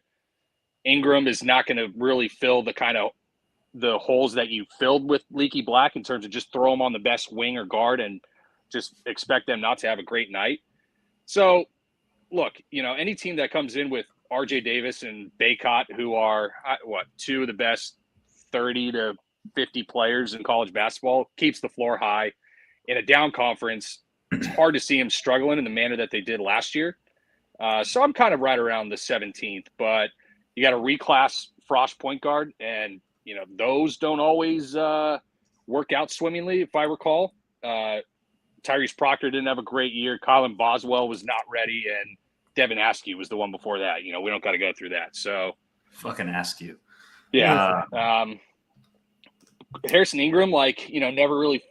S2: Ingram is not going to really fill the holes that you filled with Leaky Black in terms of just throw them on the best wing or guard and just expect them not to have a great night. So, look, you know, any team that comes in with RJ Davis and Baycott, who are, 2 of the best 30 to 50 players in college basketball, keeps the floor high. In a down conference, it's hard to see them struggling in the manner that they did last year. So I'm kind of right around the 17th, but you got a reclass Frosh point guard, and, you know, those don't always work out swimmingly, if I recall. Tyrese Proctor didn't have a great year. Colin Boswell was not ready, and Devin Askew was the one before that. You know, we don't got to go through that. So
S1: fucking Askew.
S2: Yeah. Harrison Ingram, like, you know, never really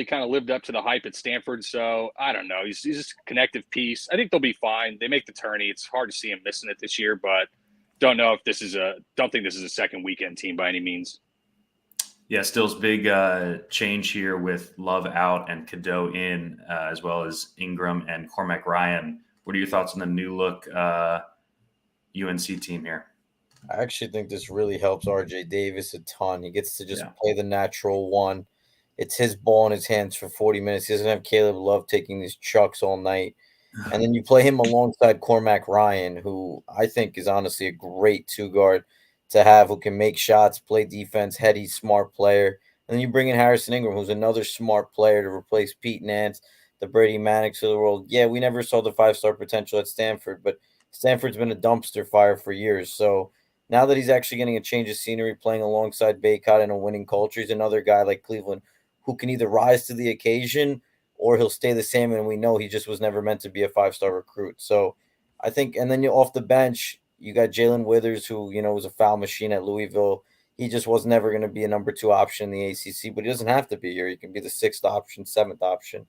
S2: kind of lived up to the hype at Stanford. So I don't know. He's just a connective piece. I think they'll be fine. They make the tourney. It's hard to see him missing it this year, but don't think this is a second weekend team by any means.
S1: Yeah, Still's big change here with Love out and Cadeau in, as well as Ingram and Cormac Ryan. What are your thoughts on the new look UNC team here?
S3: I actually think this really helps RJ Davis a ton. He gets to just
S1: Yeah.
S3: play the natural one. It's his ball in his hands for 40 minutes. He doesn't have Caleb Love taking these chucks all night. And then you play him alongside Cormac Ryan, who I think is honestly a great two guard to have, who can make shots, play defense, heady, smart player. And then you bring in Harrison Ingram, who's another smart player to replace Pete Nance, the Brady Maddox of the world. Yeah, we never saw the 5-star potential at Stanford, but Stanford's been a dumpster fire for years. So now that he's actually getting a change of scenery, playing alongside Baycott in a winning culture, he's another guy like Cleveland who can either rise to the occasion or he'll stay the same. And we know he just was never meant to be a 5-star recruit. So I think, and then you off the bench, you got Jalen Withers, who, was a foul machine at Louisville. He just was never going to be a number 2 option in the ACC, but he doesn't have to be here. He can be the 6th option, 7th option.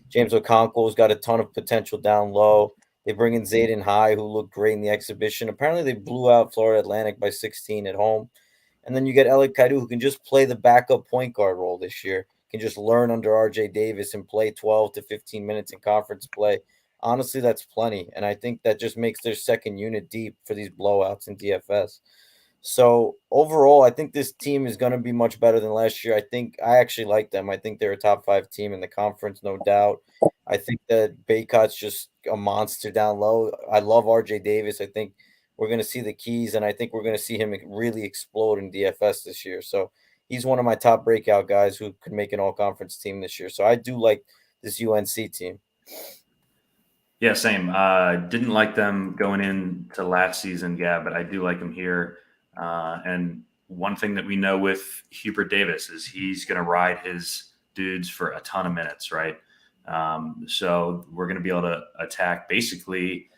S3: James Okonkwo's got a ton of potential down low. They bring in Zayden High, who looked great in the exhibition. Apparently, they blew out Florida Atlantic by 16 at home. And then you get Elliot Kaidu, who can just play the backup point guard role this year, can just learn under RJ Davis and play 12 to 15 minutes in conference play. Honestly, that's plenty. And I think that just makes their second unit deep for these blowouts in DFS. So overall, I think this team is going to be much better than last year. I actually like them. I think they're a top 5 team in the conference, no doubt. I think that Baycott's just a monster down low. I love RJ Davis. I think we're going to see the keys, and I think we're going to see him really explode in DFS this year. So he's one of my top breakout guys who could make an all-conference team this year. So I do like this UNC team.
S1: Yeah, same. Didn't like them going into last season, Gab, but I do like them here. And one thing that we know with Hubert Davis is he's going to ride his dudes for a ton of minutes, right? So we're going to be able to attack basically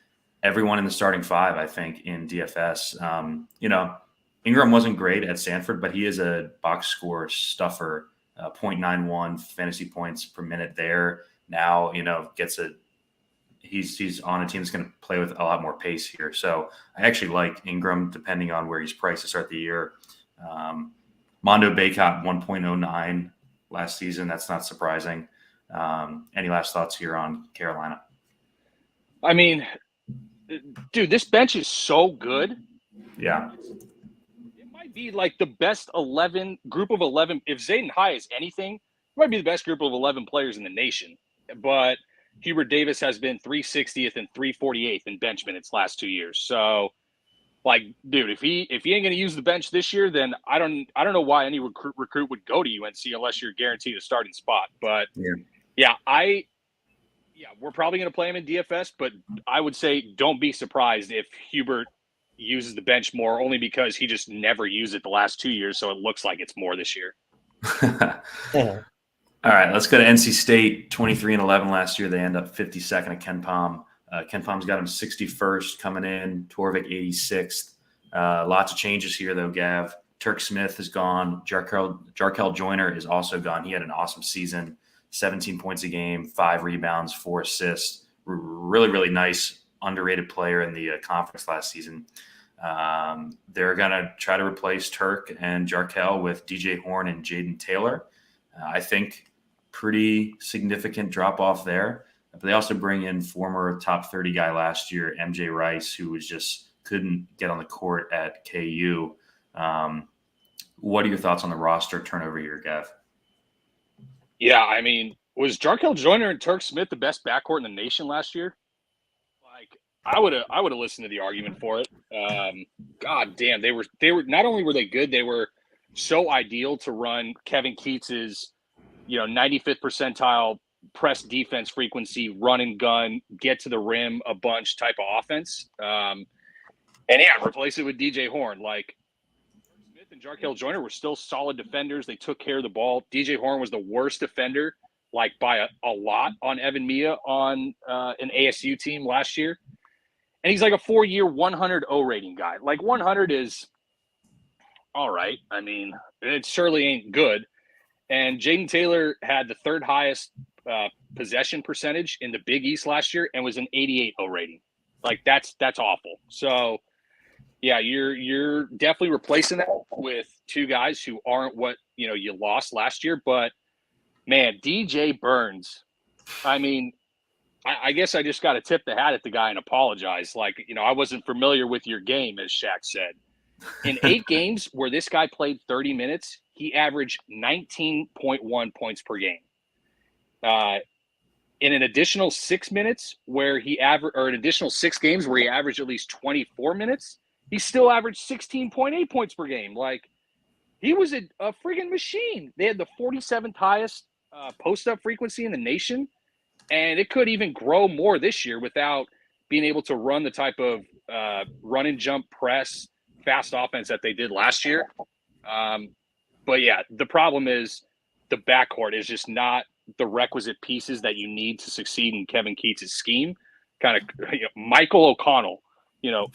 S1: everyone in the starting 5, I think, in DFS. Ingram wasn't great at Stanford, but he is a box score stuffer, 0.91 fantasy points per minute there. Now, he's on a team that's going to play with a lot more pace here. So I actually like Ingram, depending on where he's priced to start the year. Mondo Baycott 1.09 last season. That's not surprising. Any last thoughts here on Carolina?
S2: I mean, dude, this bench is so good.
S1: Yeah.
S2: It might be like the best group of 11. If Zayden High is anything, it might be the best group of 11 players in the nation. But Hubert Davis has been 360th and 348th in bench minutes last 2 years. So, dude, if he ain't going to use the bench this year, then I don't know why any recruit would go to UNC unless you're guaranteed a starting spot. But we're probably going to play him in DFS. But I would say don't be surprised if Hubert uses the bench more, only because he just never used it the last 2 years. So it looks like it's more this year.
S3: Yeah.
S1: All right, let's go to NC State. 23-11 last year. They end up 52nd at Ken Pom. Ken Pom's got him 61st coming in. Torvik 86th. Lots of changes here, though, Gav. Turk Smith is gone. Jarkel Joyner is also gone. He had an awesome season. 17 points a game, 5 rebounds, 4 assists. Really, really nice, underrated player in the conference last season. They're going to try to replace Turk and Jarkel with DJ Horn and Jaden Taylor. I think pretty significant drop off there. But they also bring in former top 30 guy last year, MJ Rice, who was just couldn't get on the court at KU. What are your thoughts on the roster turnover here, Gav?
S2: Yeah, I mean, was Jarkel Joyner and Turk Smith the best backcourt in the nation last year? I would have listened to the argument for it. God damn, they were not only were they good, they were so ideal to run Kevin Keats's 95th percentile press defense frequency, run and gun, get to the rim a bunch type of offense. Replace it with DJ Horn. Smith and Jarkel Joyner were still solid defenders. They took care of the ball. DJ Horn was the worst defender, by a lot on Evan Mia on an ASU team last year. And he's like a 4-year 100 O rating guy. 100 is all right. I mean, it surely ain't good. And Jaden Taylor had the 3rd highest possession percentage in the Big East last year and was an 88 O rating. That's awful. So Yeah, you're definitely replacing that with two guys who aren't what you lost last year. But man, DJ Burns. I mean, I guess I just got to tip the hat at the guy and apologize. Like, I wasn't familiar with your game, as Shaq said. In 8 games where this guy played 30 minutes, he averaged 19.1 points per game. In an additional 6 minutes where an additional 6 games where he averaged at least 24 minutes, he still averaged 16.8 points per game. Like, he was a friggin' machine. They had the 47th highest post-up frequency in the nation, and it could even grow more this year without being able to run the type of run and jump press fast offense that they did last year. But yeah, the problem is the backcourt is just not the requisite pieces that you need to succeed in Kevin Keats' scheme. Kind of Michael O'Connell,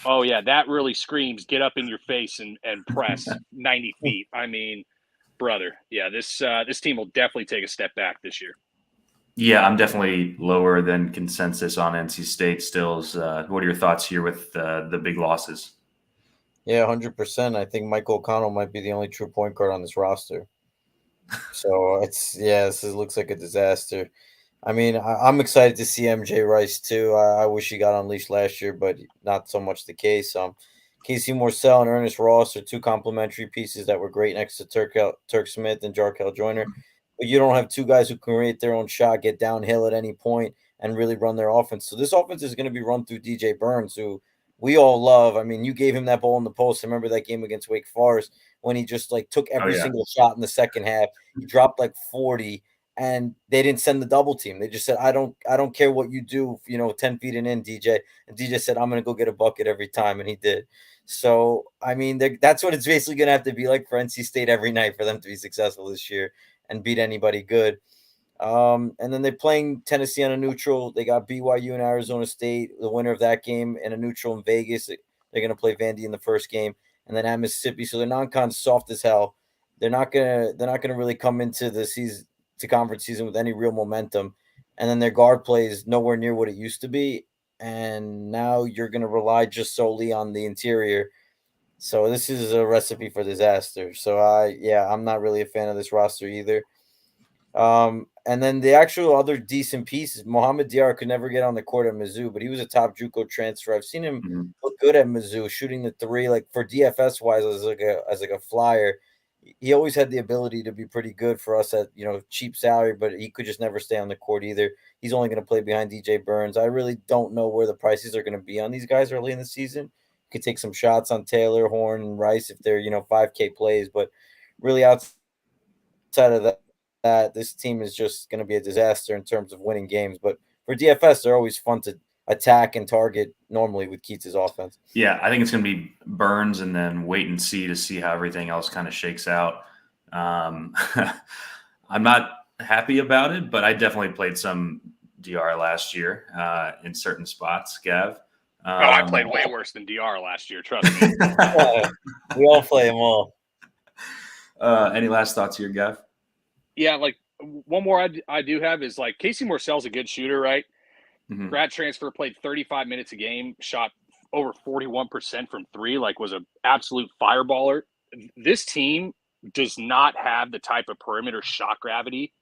S2: oh yeah, that really screams get up in your face and press 90 feet. I mean, brother, yeah, this team will definitely take a step back this year.
S1: Yeah, I'm definitely lower than consensus on NC State stills. What are your thoughts here with the big losses?
S3: Yeah, 100%. I think Michael O'Connell might be the only true point guard on this roster. So this looks like a disaster. I mean, I'm excited to see MJ Rice too. I wish he got unleashed last year, but not so much the case. Casey Morsell and Ernest Ross are two complementary pieces that were great next to Turk Smith and Jarkel Joyner. But you don't have two guys who can create their own shot, get downhill at any point, and really run their offense. So this offense is going to be run through DJ Burns, who we all love. I mean, you gave him that ball in the post. I remember that game against Wake Forest when he just took every single shot in the second half. He dropped 40, and they didn't send the double team. They just said, I don't care what you do, 10 feet and in, DJ. And DJ said, I'm going to go get a bucket every time, and he did. So, I mean, that's what it's basically going to have to be like for NC State every night for them to be successful this year and beat anybody good. And then they're playing Tennessee on a neutral. They got BYU and Arizona State, the winner of that game, in a neutral in Vegas. They're going to play Vandy in the first game, and then at Mississippi. So their non-con's soft as hell. They're not gonna really come into the season to conference season with any real momentum. And then their guard play is nowhere near what it used to be. And now you're gonna rely just solely on the interior. So this is a recipe for disaster. So I'm not really a fan of this roster either. And then the actual other decent pieces, Mohamed Diarra could never get on the court at Mizzou, but he was a top JUCO transfer. I've seen him look good at Mizzou, shooting the three, for DFS wise as a flyer. He always had the ability to be pretty good for us at cheap salary, but he could just never stay on the court either. He's only going to play behind DJ Burns. I really don't know where the prices are going to be on these guys early in the season. You could take some shots on Taylor, Horn, and Rice if they're 5K plays, but really outside of that, this team is just going to be a disaster in terms of winning games. But for DFS, they're always fun to attack and target normally with Keats' offense.
S1: Yeah, I think it's going to be Burns and then wait and see how everything else kind of shakes out. I'm not happy about it, but I definitely played some DR last year in certain spots, Gav.
S2: I played way worse than DR last year, trust me.
S3: We all play them all.
S1: Any last thoughts here, Gav?
S2: Yeah, one more I do have is Casey Morsell's a good shooter, right? Mm-hmm. Grad transfer, played 35 minutes a game, shot over 41% from three, was an absolute fireballer. This team does not have the type of perimeter shot gravity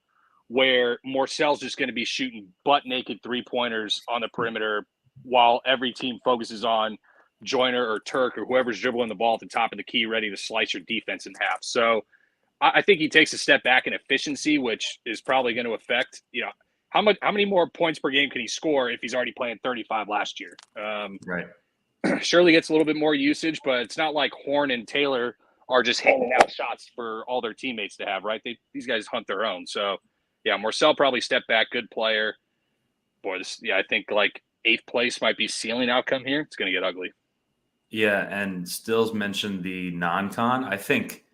S2: where Morsell's just going to be shooting butt naked 3-pointers on the perimeter while every team focuses on Joyner or Turk or whoever's dribbling the ball at the top of the key, ready to slice your defense in half. So I think he takes a step back in efficiency, which is probably going to affect, how many more points per game can he score if he's already playing 35 last year?
S1: Right.
S2: Surely gets a little bit more usage, but it's not like Horn and Taylor are just handing out shots for all their teammates to have, right? These guys hunt their own. So, yeah, Morsell probably step back, good player. Boy, I think 8th place might be ceiling outcome here. It's going to get ugly.
S1: Yeah, and Stills mentioned the non-con. I think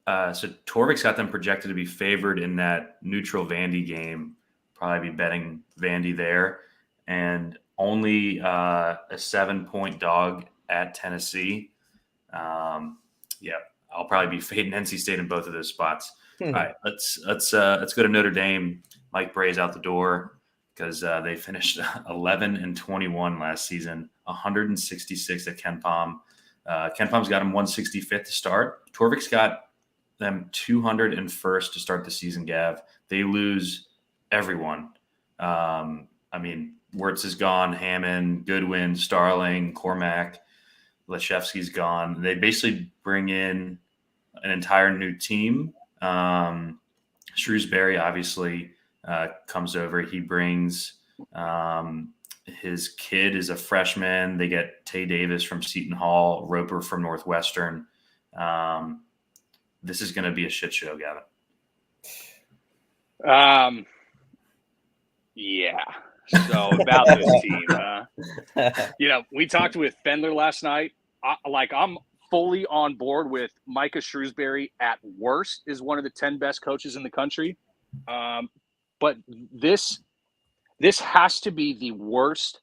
S1: so Torvik's got them projected to be favored in that neutral Vandy game. Probably be betting Vandy there. And only a 7-point dog at Tennessee. I'll probably be fading NC State in both of those spots. All right, let's go to Notre Dame. Mike Bray's out the door because they finished 11-21 last season, 166 at Ken Palm. Ken Palm's got him 165th to start. Torvik's got them 201st to start the season, Gav. They lose everyone. I mean, Wirtz is gone, Hammond, Goodwin, Starling, Cormac, Leshevsky's gone. They basically bring in an entire new team. Shrewsbury obviously comes over. He brings his kid is a freshman. They get Tay Davis from Seton Hall, Roper from Northwestern. This is going to be a shit show, Gavin.
S2: Yeah. So about this team, we talked with Fendler last night. I'm fully on board with Micah Shrewsbury. At worst, is one of the 10 best coaches in the country. But this has to be the worst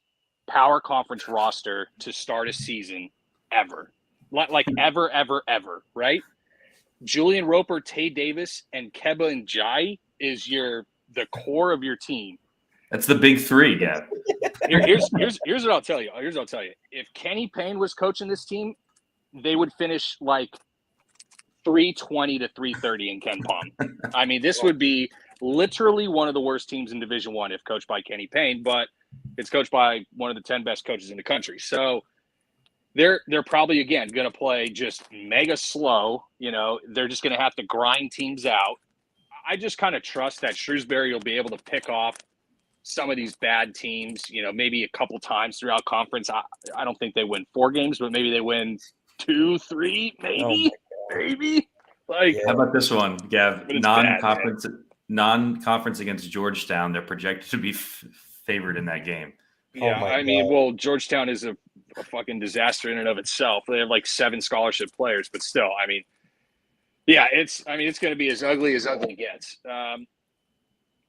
S2: power conference roster to start a season ever. Like ever, right? Julian Roper, Tay Davis, and Keba and Jai is the core of your team.
S1: That's the big three, yeah.
S2: Here's what I'll tell you. If Kenny Payne was coaching this team, they would finish like 320 to 330 in Ken Palm. I mean, this would be literally one of the worst teams in Division I if coached by Kenny Payne, but it's coached by one of the 10 best coaches in the country. So they're probably, again, going to play just mega slow. They're just going to have to grind teams out. I just kind of trust that Shrewsbury will be able to pick off some of these bad teams, maybe a couple times throughout conference. I don't think they win 4 games, but maybe they win 2, 3, maybe. Like,
S1: how about this one, Gav? Non-conference against Georgetown. They're projected to be favored in that game.
S2: Yeah, Georgetown is a fucking disaster in and of itself. They have like 7 scholarship players, but still, yeah, it's going to be as ugly gets.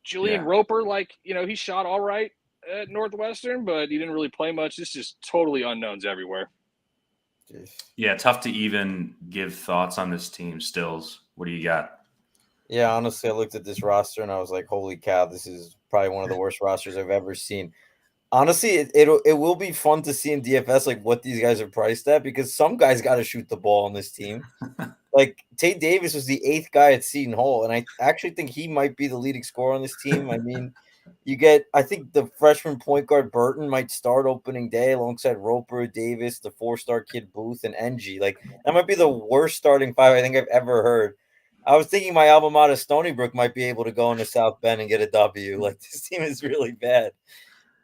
S2: Julian Roper, he shot all right at Northwestern, but he didn't really play much. This is totally unknowns everywhere.
S1: Yeah, tough to even give thoughts on this team. Stills, what do you got?
S3: Yeah, honestly, I looked at this roster and I was like, holy cow, this is probably one of the worst rosters I've ever seen. Honestly, it will be fun to see in DFS like what these guys are priced at, because some guys got to shoot the ball on this team. Like Tate Davis was the 8th guy at Seton Hall, and I actually think he might be the leading scorer on this team. I mean, I think the freshman point guard Burton might start opening day alongside Roper, Davis, the 4-star kid Booth, and NG. Like that might be the worst starting 5 I think I've ever heard. I was thinking my alma mater Stony Brook might be able to go into South Bend and get a W. Like this team is really bad.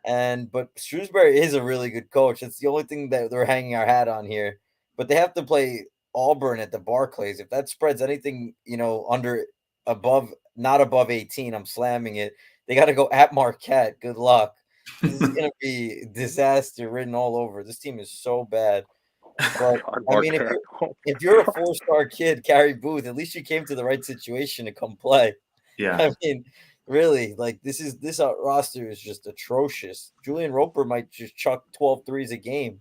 S3: But Shrewsbury is a really good coach. It's the only thing that they're hanging our hat on here. But they have to play Auburn at the Barclays. If that spreads anything, not above 18, I'm slamming it. They got to go at Marquette. Good luck. This is going to be disaster written all over. This team is so bad. But I mean, if you're a 4-star kid, Gary Booth, at least you came to the right situation to come play.
S1: Yeah.
S3: I mean, really, like this roster is just atrocious. Julian Roper might just chuck 12 threes a game,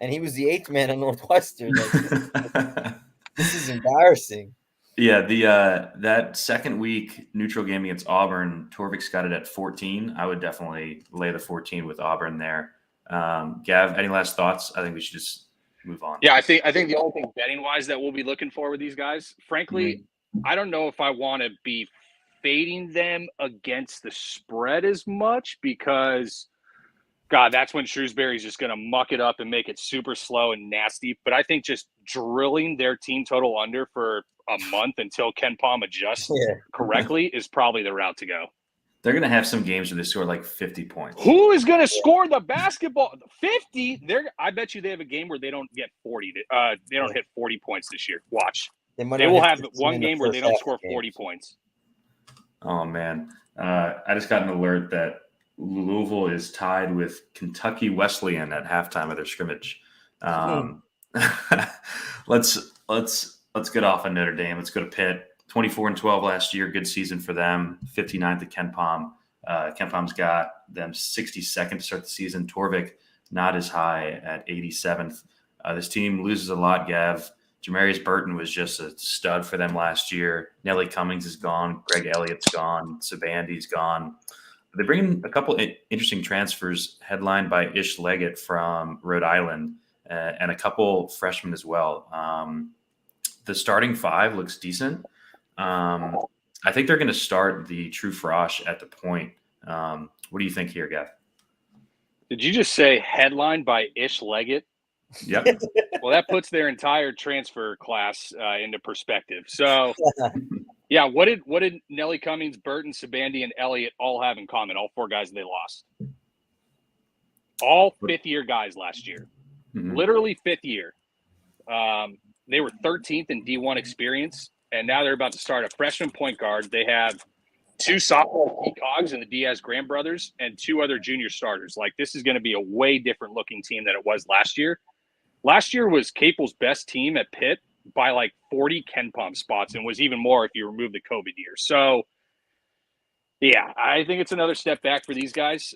S3: and he was the 8th man at Northwestern. Like, this is embarrassing.
S1: Yeah, that second week neutral game against Auburn, Torvik's got it at 14. I would definitely lay the 14 with Auburn there. Gav, any last thoughts? I think we should just move on.
S2: Yeah, I think the only thing betting wise that we'll be looking for with these guys, frankly, I don't know if I want to be fading them against the spread as much, because God, that's when Shrewsbury's just going to muck it up and make it super slow and nasty. But I think just drilling their team total under for a month until Ken Palm adjusts correctly is probably the route to go.
S1: They're going to have some games where they score like 50 points.
S2: Who is going to score the basketball? 50? I bet you they have a game where they don't get 40. They don't hit 40 points this year. Watch. They will have one game where they don't score 40 points.
S1: Oh, man. I just got an alert that Louisville is tied with Kentucky Wesleyan at halftime of their scrimmage. Let's get off of Notre Dame. Let's go to Pitt. 24-12 last year. Good season for them. 59th at Ken Palm. Ken Palm's got them 62nd to start the season. Torvik not as high at 87th. This team loses a lot, Gav. Jamarius Burton was just a stud for them last year. Nelly Cummings is gone. Greg Elliott's gone. Sabandi's gone. They bring in a couple interesting transfers headlined by Ish Leggett from Rhode Island. and a couple freshmen as well. The starting five looks decent. I think they're going to start the true Frosh at the point. What do you think here, Gav?
S2: Did you just say headlined by Ish Leggett?
S1: Yep.
S2: Well, that puts their entire transfer class into perspective. So, yeah, what did Nelly Cummings, Burton, Sabandi, and Elliott all have in common? All 4 guys they lost. All fifth-year guys last year.
S1: Mm-hmm.
S2: Literally fifth year. They were 13th in D1 experience, and now they're about to start a freshman point guard. They have 2 sophomore key cogs in the Diaz-Graham brothers and 2 other junior starters. Like, this is going to be a way different looking team than it was last year. Last year was Capel's best team at Pitt by like 40 Ken Pump spots, and was even more if you remove the COVID year. So, yeah, I think it's another step back for these guys.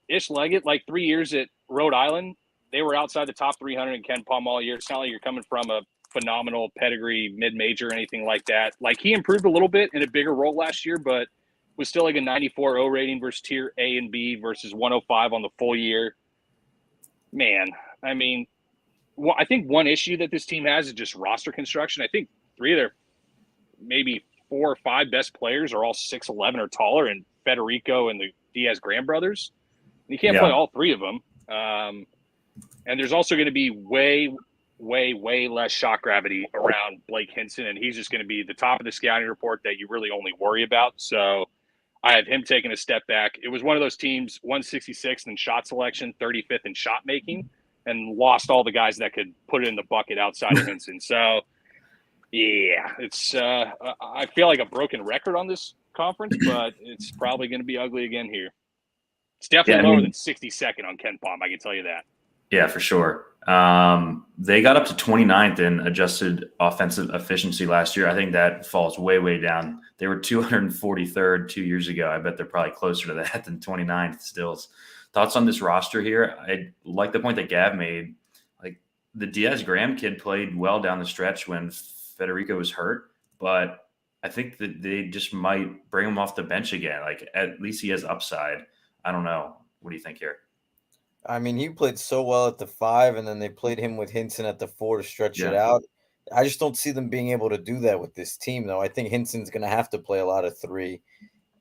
S2: Ish Leggett, like 3 years at Rhode Island, they were outside the top 300 in Ken Pom all year. It's not like you're coming from a phenomenal pedigree mid-major or anything like that. Like, he improved a little bit in a bigger role last year, but was still like a 94 O rating versus tier A and B versus 105 on the full year. Man, I mean, I think one issue that this team has is just roster construction. I think 3 of their maybe 4 or 5 best players are all 6'11" or taller, and Federico and the Diaz-Graham brothers. You can't play all 3 of them. And there's also going to be way less shock gravity around Blake Hinson, and he's just going to be the top of the scouting report that you really only worry about. So I have him taking a step back. It was one of those teams, 166th in shot selection, 35th in shot making, and lost all the guys that could put it in the bucket outside of Hinson. So, yeah, it's I feel like a broken record on this conference, but it's probably going to be ugly again here. It's definitely lower than 62nd on Ken Pom, I can tell you that.
S1: Yeah, for sure. They got up to 29th in adjusted offensive efficiency last year. I think that falls way down. They were 243rd 2 years ago. I bet they're probably closer to that than 29th still. Thoughts on this roster here? I like the point that Gav made. Like, the Diaz-Graham kid played well down the stretch when Federico was hurt, but I think that they just might bring him off the bench again. Like, at least he has upside. I don't know. What do you think here?
S3: I mean, he played so well at the 5, and then they played him with Hinson at the 4 to stretch it out. I just don't see them being able to do that with this team, though. I think Hinson's going to have to play a lot of 3.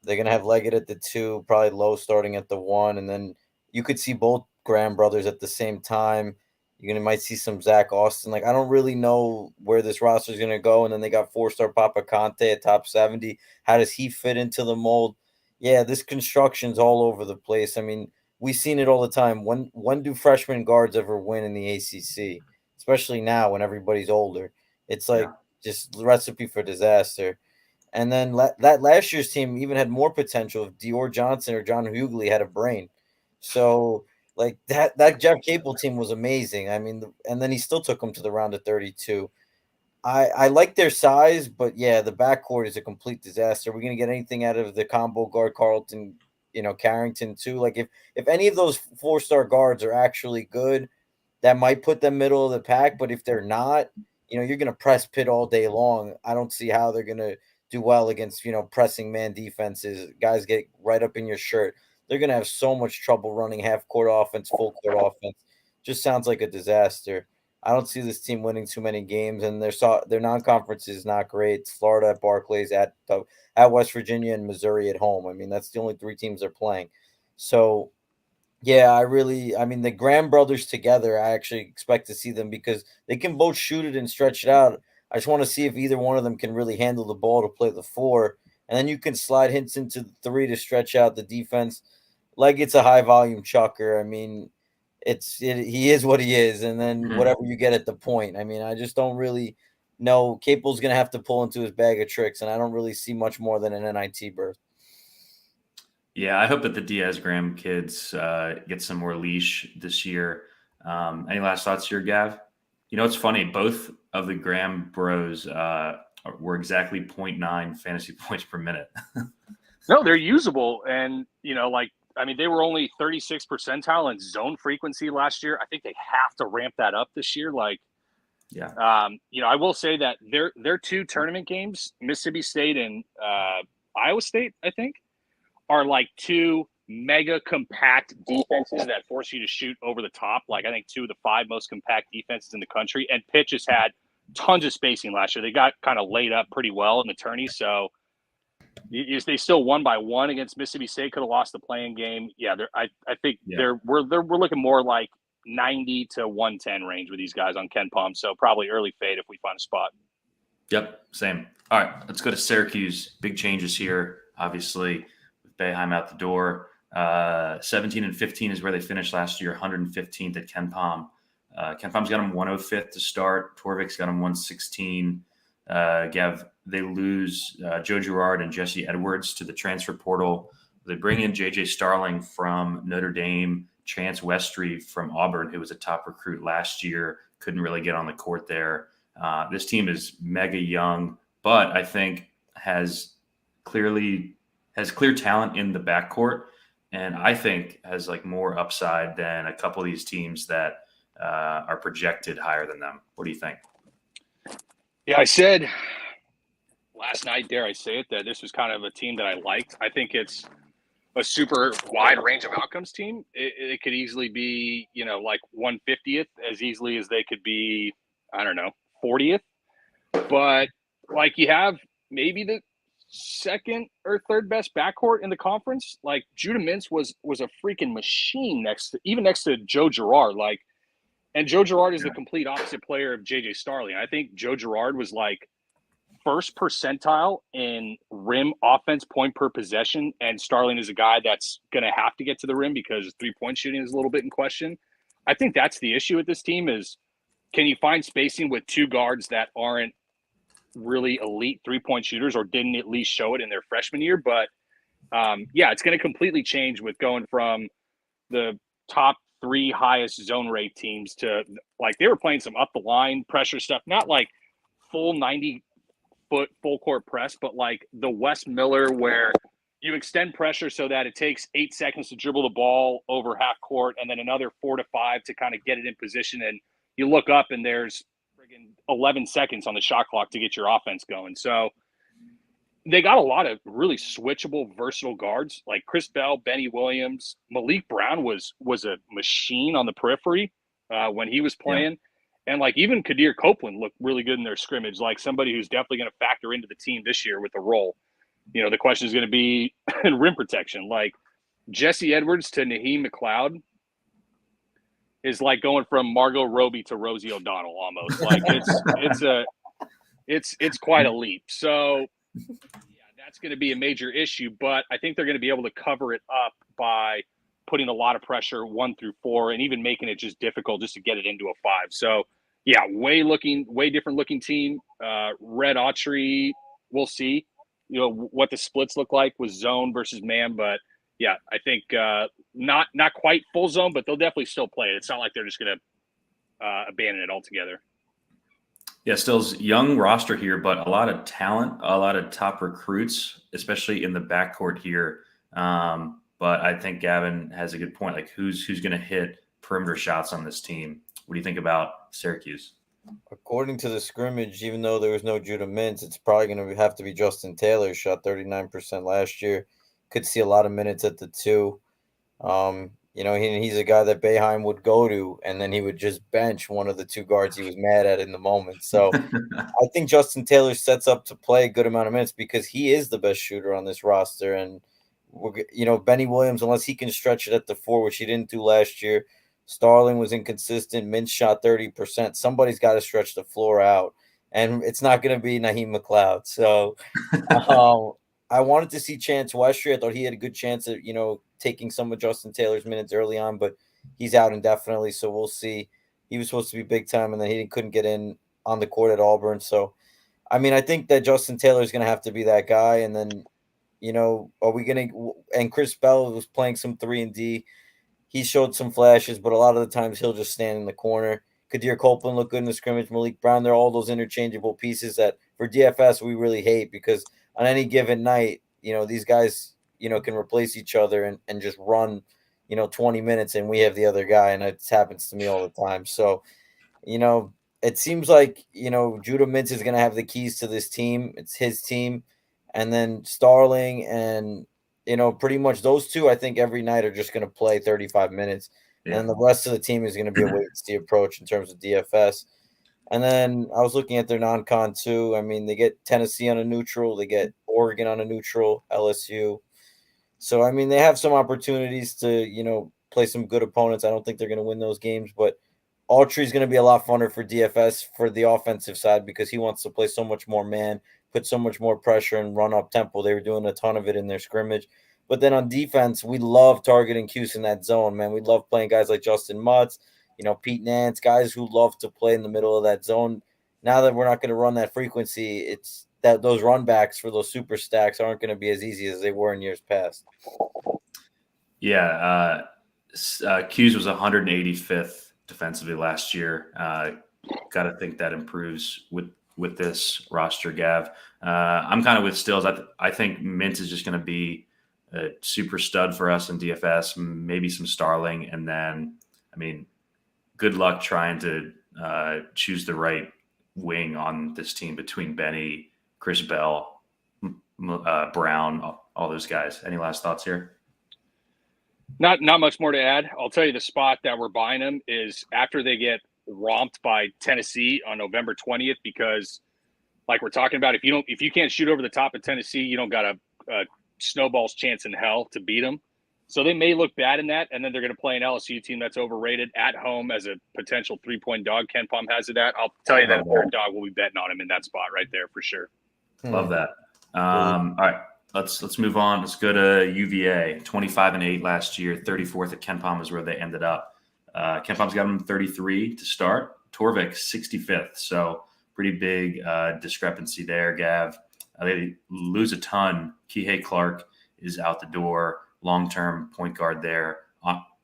S3: They're going to have Leggett at the 2, probably Lowe starting at the 1, and then you could see both Graham brothers at the same time. Might see some Zach Austin. Like, I don't really know where this roster is going to go. And then they got 4-star Papa Conte at top 70. How does he fit into the mold? Yeah, this construction's all over the place. I mean, we've seen it all the time. When do freshman guards ever win in the ACC? Especially now when everybody's older. It's like just recipe for disaster. And then that last year's team even had more potential if Dior Johnson or John Hughley had a brain. So, like, that Jeff Capel team was amazing. I mean, and then he still took them to the round of 32. I like their size, but yeah, the backcourt is a complete disaster. We're going to get anything out of the combo guard Carlton, Carrington too. Like, if any of those 4-star guards are actually good, that might put them middle of the pack. But if they're not, you're going to press Pitt all day long. I don't see how they're going to do well against, pressing man defenses. Guys get right up in your shirt. They're going to have so much trouble running half-court offense, full-court offense. Just sounds like a disaster. I don't see this team winning too many games, and their non-conference is not great. It's Florida at Barclays, at West Virginia, and Missouri at home. I mean, that's the only 3 teams they're playing. So, yeah, the Graham brothers together, I actually expect to see them because they can both shoot it and stretch it out. I just want to see if either one of them can really handle the ball to play the 4. And then you can slide Hinson to the 3 to stretch out the defense. Like, it's a high-volume chucker. I mean, he is what he is, and then whatever you get at the point. I mean, I just don't really know. Capel's going to have to pull into his bag of tricks, and I don't really see much more than an NIT berth.
S1: Yeah, I hope that the Diaz-Graham kids get some more leash this year. Any last thoughts here, Gav? It's funny. Both of the Graham bros were exactly 0.9 fantasy points per minute.
S2: No, they're usable, and they were only 36th percentile in zone frequency last year. I think they have to ramp that up this year. I will say that their 2 tournament games, Mississippi State and Iowa State, I think, are like 2 mega compact defenses that force you to shoot over the top. Like I think 2 of the 5 most compact defenses in the country. And Pitt just had tons of spacing last year. They got kind of laid up pretty well in the tourney. So they still won by 1 against Mississippi State. Could have lost the playing game. Yeah, I think we're looking more like 90 to 110 range with these guys on Ken Palm. So probably early fade if we find a spot.
S1: Yep, same. All right, let's go to Syracuse. Big changes here, obviously, with Boeheim out the door. 17 and 15 is where they finished last year, 115th at Ken Palm. Ken Palm's got them 105th to start. Torvik's got them 116. Gav, they lose Joe Girard and Jesse Edwards to the transfer portal. They bring in J.J. Starling from Notre Dame, Chance Westry from Auburn, who was a top recruit last year, couldn't really get on the court there. This team is mega young, but I think has clear talent in the backcourt, and I think has like more upside than a couple of these teams that are projected higher than them. What do you think?
S2: Yeah, I said last night, dare I say it, that this was kind of a team that I liked. I think it's a super wide range of outcomes team. It could easily be, like 150th as easily as they could be, I don't know, 40th. But like you have maybe the second or third best backcourt in the conference. Like Judah Mintz was a freaking machine next to Joe Girard. And Joe Girard is the complete opposite player of J.J. Starling. I think Joe Girard was like first percentile in rim offense point per possession, and Starling is a guy that's going to have to get to the rim because 3-point shooting is a little bit in question. I think that's the issue with this team is can you find spacing with 2 guards that aren't really elite 3-point shooters or didn't at least show it in their freshman year? But it's going to completely change with going from the top 3 highest zone rate teams to like they were playing some up the line pressure stuff, not like full 90-foot full court press, but like the Wes Miller where you extend pressure so that it takes 8 seconds to dribble the ball over half court and then another 4 to 5 to kind of get it in position. And you look up and there's friggin' 11 seconds on the shot clock to get your offense going. So they got a lot of really switchable, versatile guards like Chris Bell, Benny Williams. Malik Brown was a machine on the periphery when he was playing. Yeah. And like even Kadir Copeland looked really good in their scrimmage, like somebody who's definitely going to factor into the team this year with the role. The question is going to be in rim protection. Like Jesse Edwards to Naheem McLeod is like going from Margot Robbie to Rosie O'Donnell almost. Like it's quite a leap. So that's going to be a major issue, but I think they're going to be able to cover it up by putting a lot of pressure 1 through 4 and even making it just difficult just to get it into a 5. So way different looking team. Red Autry, we'll see, what the splits look like with zone versus man, but I think not quite full zone, but they'll definitely still play it. It's not like they're just going to abandon it altogether.
S1: Yeah, still young roster here, but a lot of talent, a lot of top recruits, especially in the backcourt here. But I think Gavin has a good point. Like, who's going to hit perimeter shots on this team? What do you think about Syracuse?
S3: According to the scrimmage, even though there was no Judah Mintz, it's probably going to have to be Justin Taylor. Shot 39% last year. Could see a lot of minutes at the 2. He's a guy that Boeheim would go to, and then he would just bench one of the 2 guards he was mad at in the moment. So I think Justin Taylor sets up to play a good amount of minutes because he is the best shooter on this roster. And, Benny Williams, unless he can stretch it at the 4, which he didn't do last year. Starling was inconsistent. Mintz shot 30%. Somebody's got to stretch the floor out, and it's not going to be Naheem McLeod. So I wanted to see Chance Westry. I thought he had a good chance at, taking some of Justin Taylor's minutes early on, but he's out indefinitely, so we'll see. He was supposed to be big time, and then he couldn't get in on the court at Auburn. So, I think that Justin Taylor is going to have to be that guy, and then, are we going to – and Chris Bell was playing some 3-and-D. He showed some flashes, but a lot of the times he'll just stand in the corner. Kadir Copeland looked good in the scrimmage. Malik Brown, they're all those interchangeable pieces that for DFS we really hate because on any given night, these guys – can replace each other and just run, 20 minutes and we have the other guy. And it happens to me all the time. So, it seems like, Judah Mintz is going to have the keys to this team. It's his team. And then Starling and pretty much those two, I think every night are just going to play 35 minutes.
S1: Yeah.
S3: And the rest of the team is going to be a wait-and-see approach in terms of DFS. And then I was looking at their non-con too. I mean, they get Tennessee on a neutral. They get Oregon on a neutral, LSU. So, I mean, they have some opportunities to, play some good opponents. I don't think they're going to win those games. But Autry is going to be a lot funner for DFS for the offensive side because he wants to play so much more man, put so much more pressure and run up tempo. They were doing a ton of it in their scrimmage. But then on defense, we love targeting Cuse in that zone, man. We love playing guys like Justin Mutz, Pete Nance, guys who love to play in the middle of that zone. Now that we're not going to run that frequency, it's that those run backs for those super stacks aren't going to be as easy as they were in years past.
S1: Yeah. Cuse was 185th defensively last year. Got to think that improves with this roster, Gav. I'm kind of with Stills. I think Mint is just going to be a super stud for us in DFS, maybe some Starling. And then, I mean, good luck trying to choose the right wing on this team between Benny, Chris Bell, Brown, all those guys. Any last thoughts here?
S2: Not much more to add. I'll tell you the spot that we're buying them is after they get romped by Tennessee on November 20th, because like we're talking about, if you can't shoot over the top of Tennessee, you don't got a snowball's chance in hell to beat them. So they may look bad in that, and then they're going to play an LSU team that's overrated at home as a potential 3-point dog. Ken Palm has it at. I'll tell you that a third dog will be betting on him in that spot right there for sure.
S1: Love that. All right, let's move on. Let's go to UVA. 25-8 last year. 34th at Ken Palm is where they ended up. Ken Palm's got them 33 to start. Torvik 65th. So pretty big discrepancy there, Gav. They lose a ton. Kihei Clark is out the door. Long-term point guard there.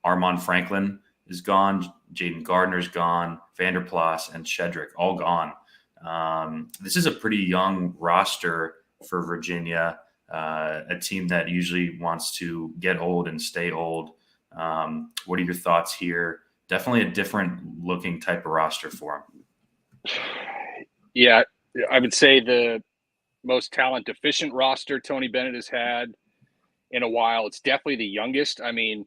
S1: Armand Franklin is gone. Jaden Gardner's gone. Vanderplas and Shedrick all gone. This is a pretty young roster for Virginia, a team that usually wants to get old and stay old. What are your thoughts here? Definitely a different looking type of roster for them.
S2: Yeah, I would say the most talent deficient roster Tony Bennett has had in a while. It's definitely the youngest. I mean,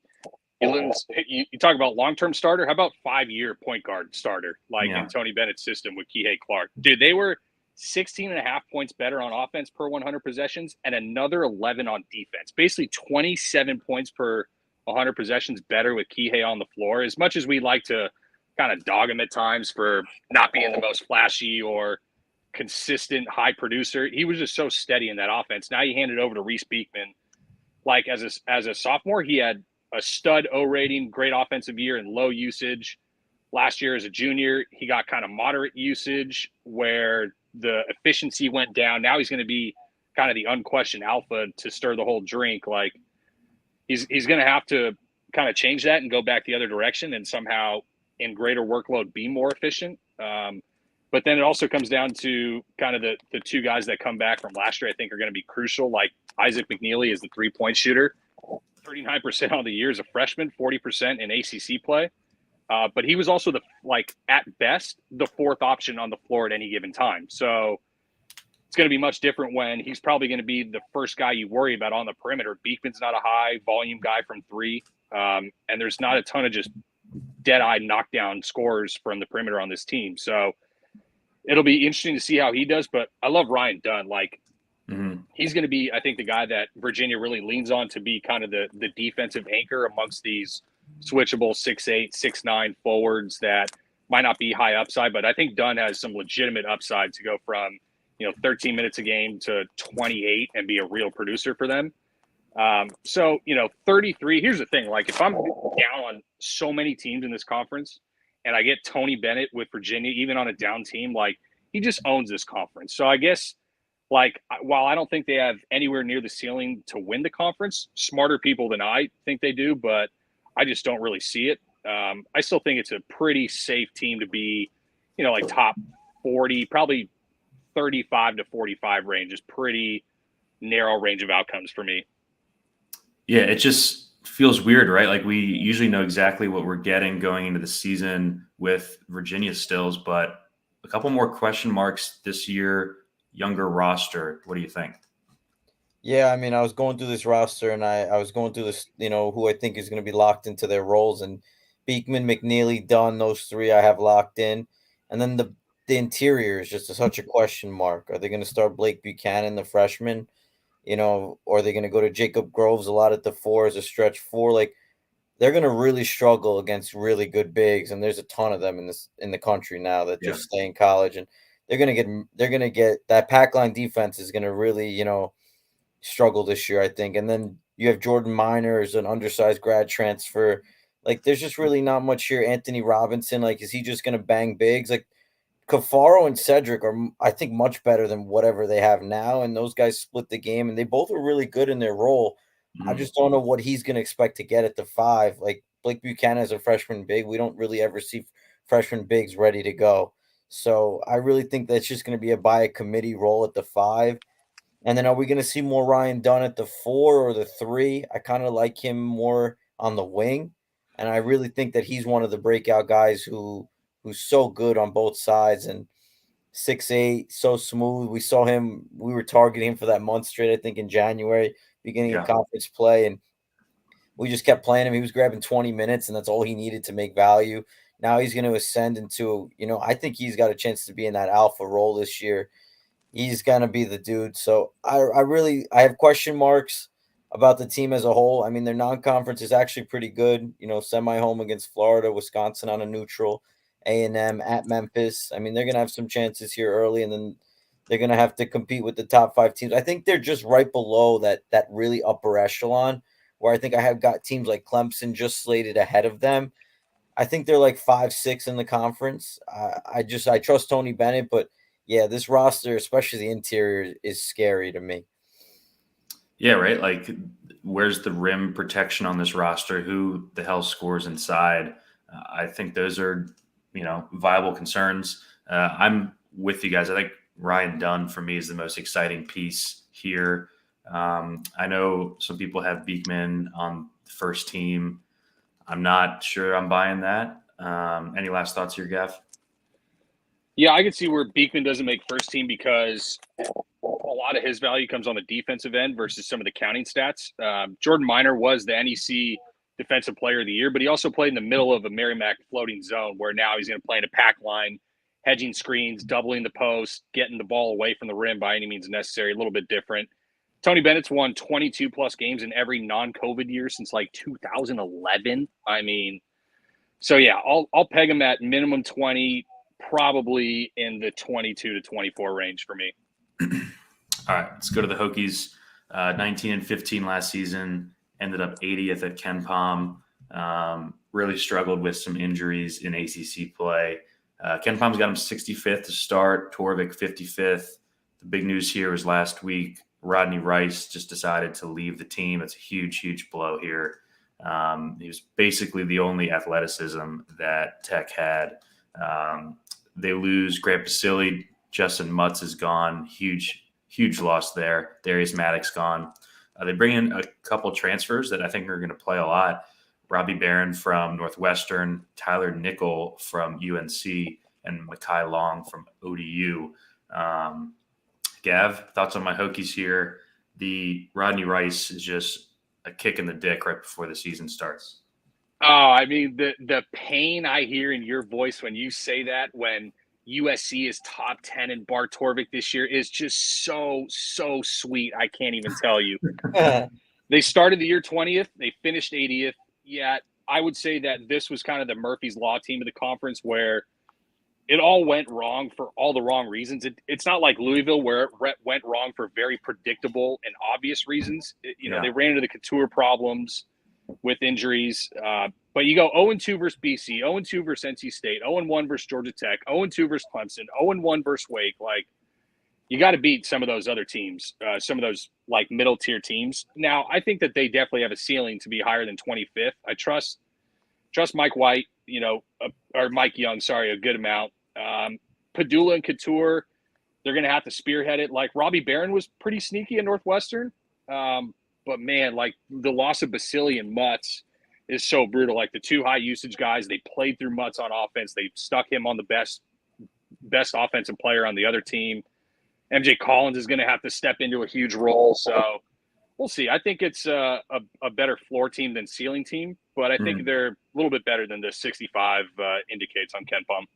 S2: you talk about long-term starter. How about 5-year point guard starter in Tony Bennett's system with Kihei Clark? Dude, they were 16.5 points better on offense per 100 possessions and another 11 on defense. Basically 27 points per 100 possessions better with Kihei on the floor. As much as we like to kind of dog him at times for not being the most flashy or consistent high producer, he was just so steady in that offense. Now you hand it over to Reese Beekman. Like as a sophomore, he had a stud O rating, great offensive year and low usage. Last year as a junior, he got kind of moderate usage where the efficiency went down. Now he's going to be kind of the unquestioned alpha to stir the whole drink. Like he's going to have to kind of change that and go back the other direction and somehow in greater workload be more efficient. But then it also comes down to kind of the two guys that come back from last year I think are going to be crucial. Like Isaac McNeely is the 3-point shooter, 39% on the year as a freshman, 40% in ACC play. But he was also at best, the fourth option on the floor at any given time. So it's going to be much different when he's probably going to be the first guy you worry about on the perimeter. Beekman's not a high volume guy from three. And there's not a ton of just dead-eye knockdown scorers from the perimeter on this team. So it'll be interesting to see how he does. But I love Ryan Dunn. He's going to be, I think, the guy that Virginia really leans on to be kind of the defensive anchor amongst these switchable 6'8", 6'9" forwards that might not be high upside, but I think Dunn has some legitimate upside to go from 13 minutes a game to 28 and be a real producer for them. So 33. Here's the thing: if I'm down on so many teams in this conference, and I get Tony Bennett with Virginia, even on a down team, he just owns this conference. So I guess. While I don't think they have anywhere near the ceiling to win the conference, smarter people than I think they do, but I just don't really see it. I still think it's a pretty safe team to be, top 40, probably 35 to 45 range is pretty narrow range of outcomes for me.
S1: Yeah, it just feels weird, right? We usually know exactly what we're getting going into the season with Virginia stills, but a couple more question marks this year. Younger roster. What do you think?
S3: Yeah, I mean, I was going through this roster and I was going through this, who I think is going to be locked into their roles. And Beekman, McNeely, Dunn, those three I have locked in. And then the interior is just such a question mark. Are they going to start Blake Buchanan, the freshman? Or are they going to go to Jacob Groves a lot at the four as a stretch four? Like, they're going to really struggle against really good bigs, and there's a ton of them in the country now that
S1: Yeah.
S3: just stay in college, and they're going to get that pack line defense is going to really struggle this year, I think. And then you have Jordan Miner as an undersized grad transfer. Like, there's just really not much here. Anthony Robinson, like, is he just going to bang bigs? Like, Cafaro and Cedric are, I think, much better than whatever they have now, and those guys split the game, and they both are really good in their role. I
S1: Mhm.
S3: just don't know what he's going to expect to get at the five. Like, Blake Buchanan is a freshman big. We don't really ever see freshman bigs ready to go. So I really think that's just going to be a by a committee role at the five. And then are we going to see more Ryan Dunn at the four or the three? I kind of like him more on the wing. And I really think that he's one of the breakout guys who's so good on both sides and 6'8", so smooth. We were targeting him for that month straight, I think, in January, beginning of
S1: Yeah.
S3: conference play, and we just kept playing him. He was grabbing 20 minutes, and that's all he needed to make value. Now he's going to ascend into, I think he's got a chance to be in that alpha role this year. He's gonna be the dude. So I have question marks about the team as a whole. I mean, their non-conference is actually pretty good. Semi-home against Florida, Wisconsin on a neutral, A&M at Memphis. I mean, they're gonna have some chances here early, and then they're gonna have to compete with the top five teams. I think they're just right below that really upper echelon, where I think I have got teams like Clemson just slated ahead of them. I think they're like 5-6 in the conference. I trust Tony Bennett, but yeah, this roster, especially the interior, is scary to me.
S1: Yeah, right. Like, where's the rim protection on this roster? Who the hell scores inside? I think those are, viable concerns. I'm with you guys. I think Ryan Dunn for me is the most exciting piece here. I know some people have Beekman on the first team. I'm not sure I'm buying that. Any last thoughts here, Gav?
S2: Yeah, I could see where Beekman doesn't make first team because a lot of his value comes on the defensive end versus some of the counting stats. Jordan Miner was the NEC Defensive Player of the Year, but he also played in the middle of a Merrimack floating zone where now he's going to play in a pack line, hedging screens, doubling the post, getting the ball away from the rim by any means necessary, a little bit different. Tony Bennett's won 22 plus games in every non-COVID year since like 2011. I mean, so yeah, I'll peg him at minimum 20, probably in the 22 to 24 range for me.
S1: All right, let's go to the Hokies. 19-15 last season, ended up 80th at Ken Palm. Really struggled with some injuries in ACC play. Ken Palm's got him 65th to start, Torvik 55th. The big news here was last week, Rodney Rice just decided to leave the team. It's a huge, huge blow here. He was basically the only athleticism that Tech had. They lose Grant Basile. Justin Mutz is gone. Huge loss there. Darius Maddox gone. They bring in a couple transfers that I think are going to play a lot. Robbie Barron from Northwestern, Tyler Nickel from UNC, and Mekhi Long from ODU. Gav, thoughts on my Hokies here? The Rodney Rice is just a kick in the dick right before the season starts.
S2: Oh, I mean, the pain I hear in your voice when you say that, when USC is top 10 in Bart Torvik this year, is just so sweet. I can't even tell you. They started the year 20th. They finished 80th. Yeah, I would say that this was kind of the Murphy's Law team of the conference where it all went wrong for all the wrong reasons. It's not like Louisville where it went wrong for very predictable and obvious reasons. They ran into the Couture problems with injuries. But you go 0-2 versus BC, 0-2 versus NC State, 0-1 versus Georgia Tech, 0-2 versus Clemson, 0-1 versus Wake. Like, you got to beat some of those other teams, some of those like middle tier teams. Now, I think that they definitely have a ceiling to be higher than 25th. I trust Mike White, or Mike Young, sorry, a good amount. Padula and Couture, they're going to have to spearhead it. Like, Robbie Barron was pretty sneaky in Northwestern. But man, like, the loss of Basile and Mutz is so brutal. Like, the two high usage guys, they played through Mutz on offense. They stuck him on the best offensive player on the other team. MJ Collins is going to have to step into a huge role. So We'll see. I think it's a better floor team than ceiling team, but I think they're a little bit better than the 65 indicates on Ken Palm.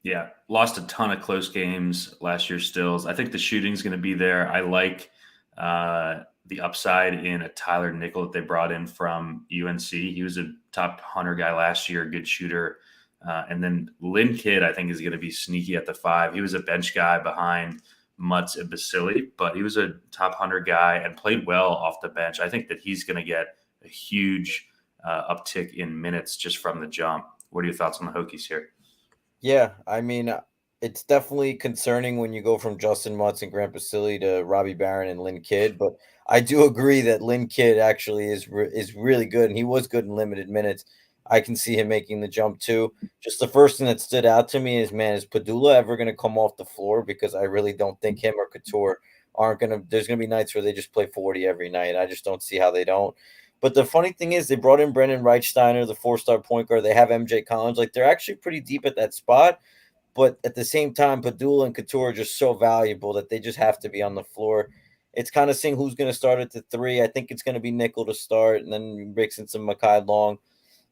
S1: Yeah, lost a ton of close games last year. Stills, I think the shooting's going to be there. I like the upside in a Tyler Nickel that they brought in from UNC. He was a top 100 guy last year, a good shooter. And then Lynn Kidd, I think, is going to be sneaky at the 5. He was a bench guy behind Mutz and Basili, but he was a top 100 guy and played well off the bench. I think that he's going to get a huge uptick in minutes just from the jump. What are your thoughts on the Hokies here?
S3: Yeah, I mean, it's definitely concerning when you go from Justin Mutz and Grant Basili to Robbie Barron and Lynn Kidd, but I do agree that Lynn Kidd actually is really good, and he was good in limited minutes. I can see him making the jump too. Just the first thing that stood out to me is, man, is Padula ever going to come off the floor? Because I really don't think him or Couture aren't going to – there's going to be nights where they just play 40 every night. I just don't see how they don't. But the funny thing is they brought in Brendan Reichsteiner, the 4-star point guard. They have MJ Collins. Like, they're actually pretty deep at that spot. But at the same time, Padula and Couture are just so valuable that they just have to be on the floor. It's kind of seeing who's going to start at the 3. I think it's going to be Nickel to start, and then mix in some Mekhi Long.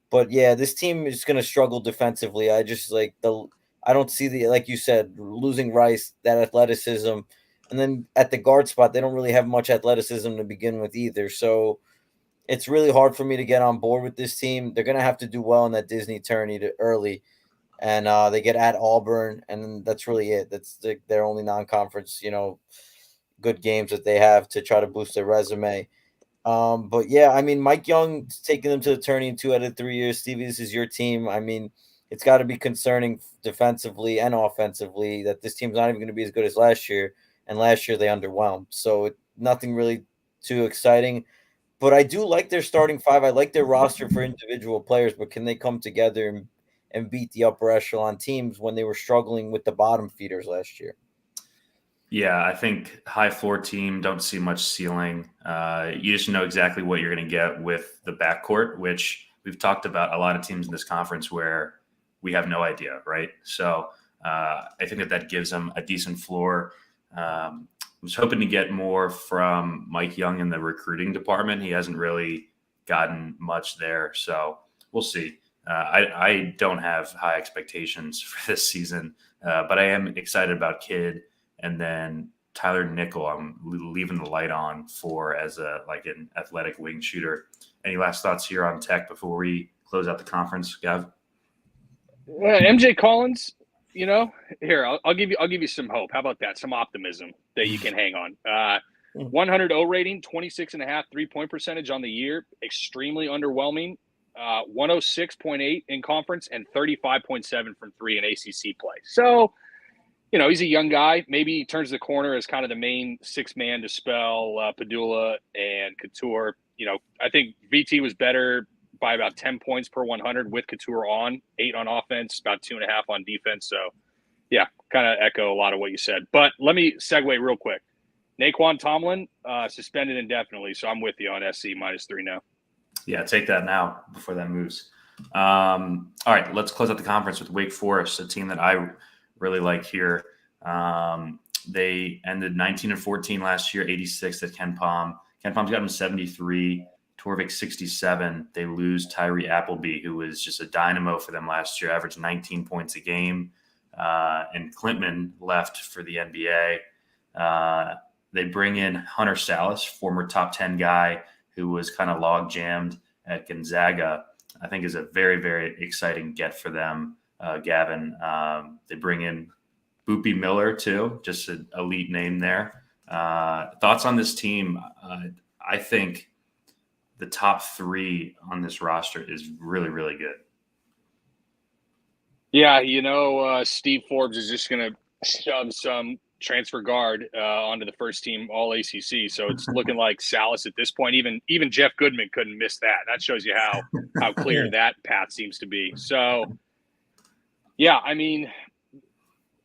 S3: But yeah, this team is going to struggle defensively. I just I don't see like you said, losing Rice, that athleticism. And then at the guard spot, they don't really have much athleticism to begin with either. So it's really hard for me to get on board with this team. They're going to have to do well in that Disney tourney early. And they get at Auburn, and then that's really it. That's their only non-conference, good games that they have to try to boost their resume. But yeah, I mean, Mike Young's taking them to the tourney in 2 out of 3 years. Stevie, this is your team. I mean, it's got to be concerning defensively and offensively that this team's not even going to be as good as last year. And last year they underwhelmed. So nothing really too exciting. But I do like their starting 5. I like their roster for individual players, but can they come together and beat the upper echelon teams when they were struggling with the bottom feeders last year?
S1: Yeah, I think high floor team, don't see much ceiling. You just know exactly what you're going to get with the backcourt, which we've talked about a lot of teams in this conference where we have no idea, right? So I think that gives them a decent floor. I was hoping to get more from Mike Young in the recruiting department. He hasn't really gotten much there, so we'll see. I don't have high expectations for this season, but I am excited about Kidd. And then Tyler Nickel, I'm leaving the light on for as an athletic wing shooter. Any last thoughts here on Tech before we close out the conference, Gav?
S2: MJ Collins, here I'll give you some hope. How about that? Some optimism that you can hang on. 100 O rating, 26.5 3-point percentage on the year, extremely underwhelming. 106.8 in conference and 35.7 from 3 in ACC play. So, he's a young guy. Maybe he turns the corner as kind of the main 6-man to spell Padula and Couture. I think VT was better by about 10 points per 100 with Couture on, 8 on offense, about 2.5 on defense. So, yeah, kind of echo a lot of what you said. But let me segue real quick. Naquan Tomlin suspended indefinitely, so I'm with you on SC -3 now.
S1: Yeah, take that now before that moves. All right, let's close out the conference with Wake Forest, a team that I really like here. They ended 19-14 last year, 86 at Ken Palm. Ken Palm's got them 73, Torvik 67. They lose Tyree Appleby, who was just a dynamo for them last year, averaged 19 points a game. And Klintman left for the NBA. They bring in Hunter Salas, former top 10 guy who was kind of log jammed at Gonzaga. I think is a very, very exciting get for them, Gavin. They bring in Boopy Miller too, just an elite name there. Thoughts on this team? I think the top 3 on this roster is really, really good.
S2: Yeah, Steve Forbes is just going to shove some transfer guard onto the first team all ACC. So it's looking like Salas at this point. Even Jeff Goodman couldn't miss that. That shows you how clear that path seems to be. So, yeah, I mean,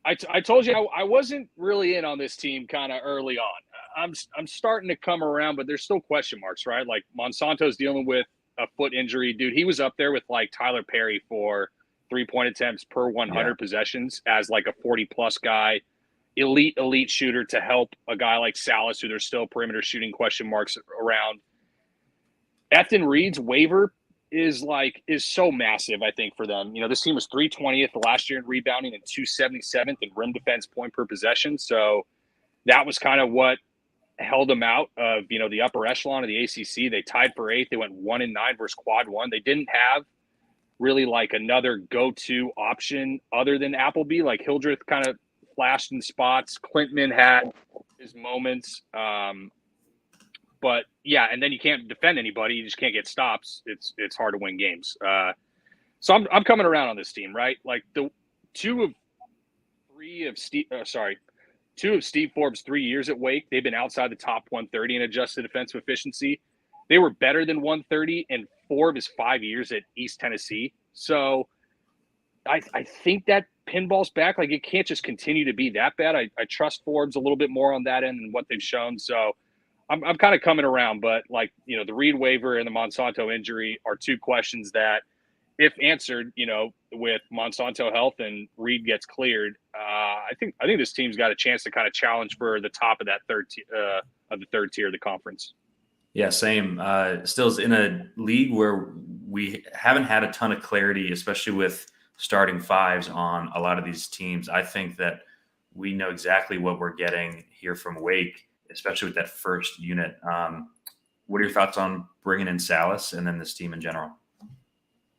S2: I told you I wasn't really in on this team kind of early on. I'm starting to come around, but there's still question marks, right? Like Monsanto's dealing with a foot injury. Dude, he was up there with like Tyler Perry for 3-point attempts per 100 possessions as like a 40-plus guy. elite shooter to help a guy like Salas, who there's still perimeter shooting question marks around. Efton Reed's waiver is so massive, I think, for them. This team was 320th last year in rebounding and 277th in rim defense point per possession. So that was kind of what held them out of, the upper echelon of the ACC. They tied for 8th. They went 1-9 versus quad 1. They didn't have really another go-to option other than Appleby. Hildreth kind of flashed in spots. Clintman had his moments. But yeah, and then you can't defend anybody. You just can't get stops. It's hard to win games. So I'm coming around on this team, right? The two of Steve Forbes' 3 years at Wake, they've been outside the top 130 in adjusted defensive efficiency. They were better than 130 in 4 of his 5 years at East Tennessee. So I think that pinball's back. It can't just continue to be that bad. I trust Forbes a little bit more on that end than what they've shown. So I'm kind of coming around, but the Reed waiver and the Monsanto injury are 2 questions that, if answered, with Monsanto health and Reed gets cleared, I think this team's got a chance to kind of challenge for the top of that third tier of the conference.
S1: Yeah, same. Still is in a league where we haven't had a ton of clarity, especially with starting fives on a lot of these teams. I think that we know exactly what we're getting here from Wake, especially with that first unit. What are your thoughts on bringing in Salas and then this team in general?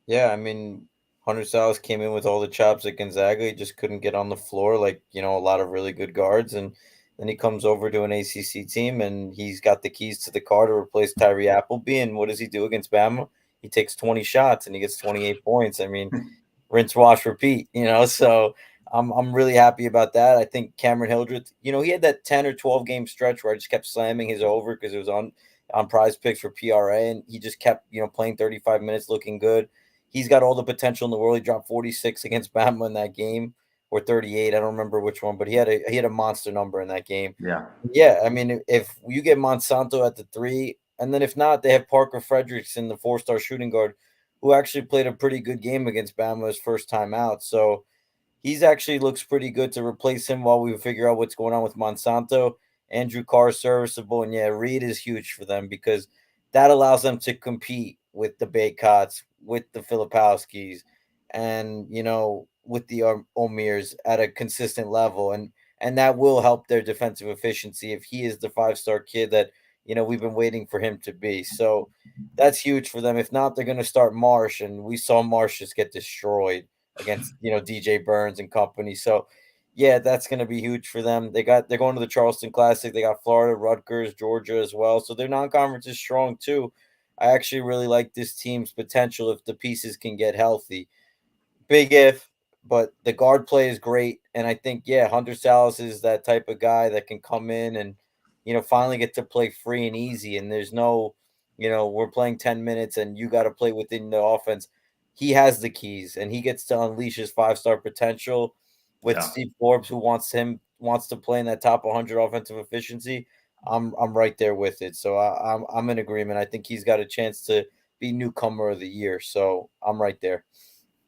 S3: Yeah, I mean, Hunter Salas came in with all the chops at Gonzaga. He just couldn't get on the floor a lot of really good guards. And then he comes over to an ACC team, and he's got the keys to the car to replace Tyree Appleby. And what does he do against Bama? He takes 20 shots, and he gets 28 points. I mean, rinse, wash, repeat, So I'm really happy about that. I think Cameron Hildreth, he had that 10 or 12 game stretch where I just kept slamming his over because it was on Prize Picks for PRA, and he just kept, playing 35 minutes looking good. He's got all the potential in the world. He dropped 46 against Bama in that game, or 38. I don't remember which one, but he had a monster number in that game. Yeah. I mean, if you get Monsanto at the 3, and then if not, they have Parker Frederickson, the 4-star shooting guard, who actually played a pretty good game against Bama his first time out. So he's actually looks pretty good to replace him while we figure out what's going on with Monsanto. Andrew Carr is serviceable, and yeah, Reed is huge for them because that allows them to compete with the Baycots, with the Filipowskis, and with the Omirs at a consistent level, and that will help their defensive efficiency if he is the 5-star kid that we've been waiting for him to be. So that's huge for them. If not, they're going to start Marsh, and we saw Marsh just get destroyed against DJ Burns and company. So yeah, that's going to be huge for them. They're going to the Charleston Classic. They got Florida, Rutgers, Georgia as well. So their non-conference is strong too. I actually really like this team's potential if the pieces can get healthy. Big if, but the guard play is great. And I think, Hunter Salas is that type of guy that can come in and, finally get to play free and easy. And there's no, we're playing 10 minutes and you got to play within the offense. He has the keys and he gets to unleash his 5-star potential with Steve Forbes, who wants to play in that top 100 offensive efficiency. I'm right there with it. So I'm in agreement. I think he's got a chance to be newcomer of the year. So I'm right there.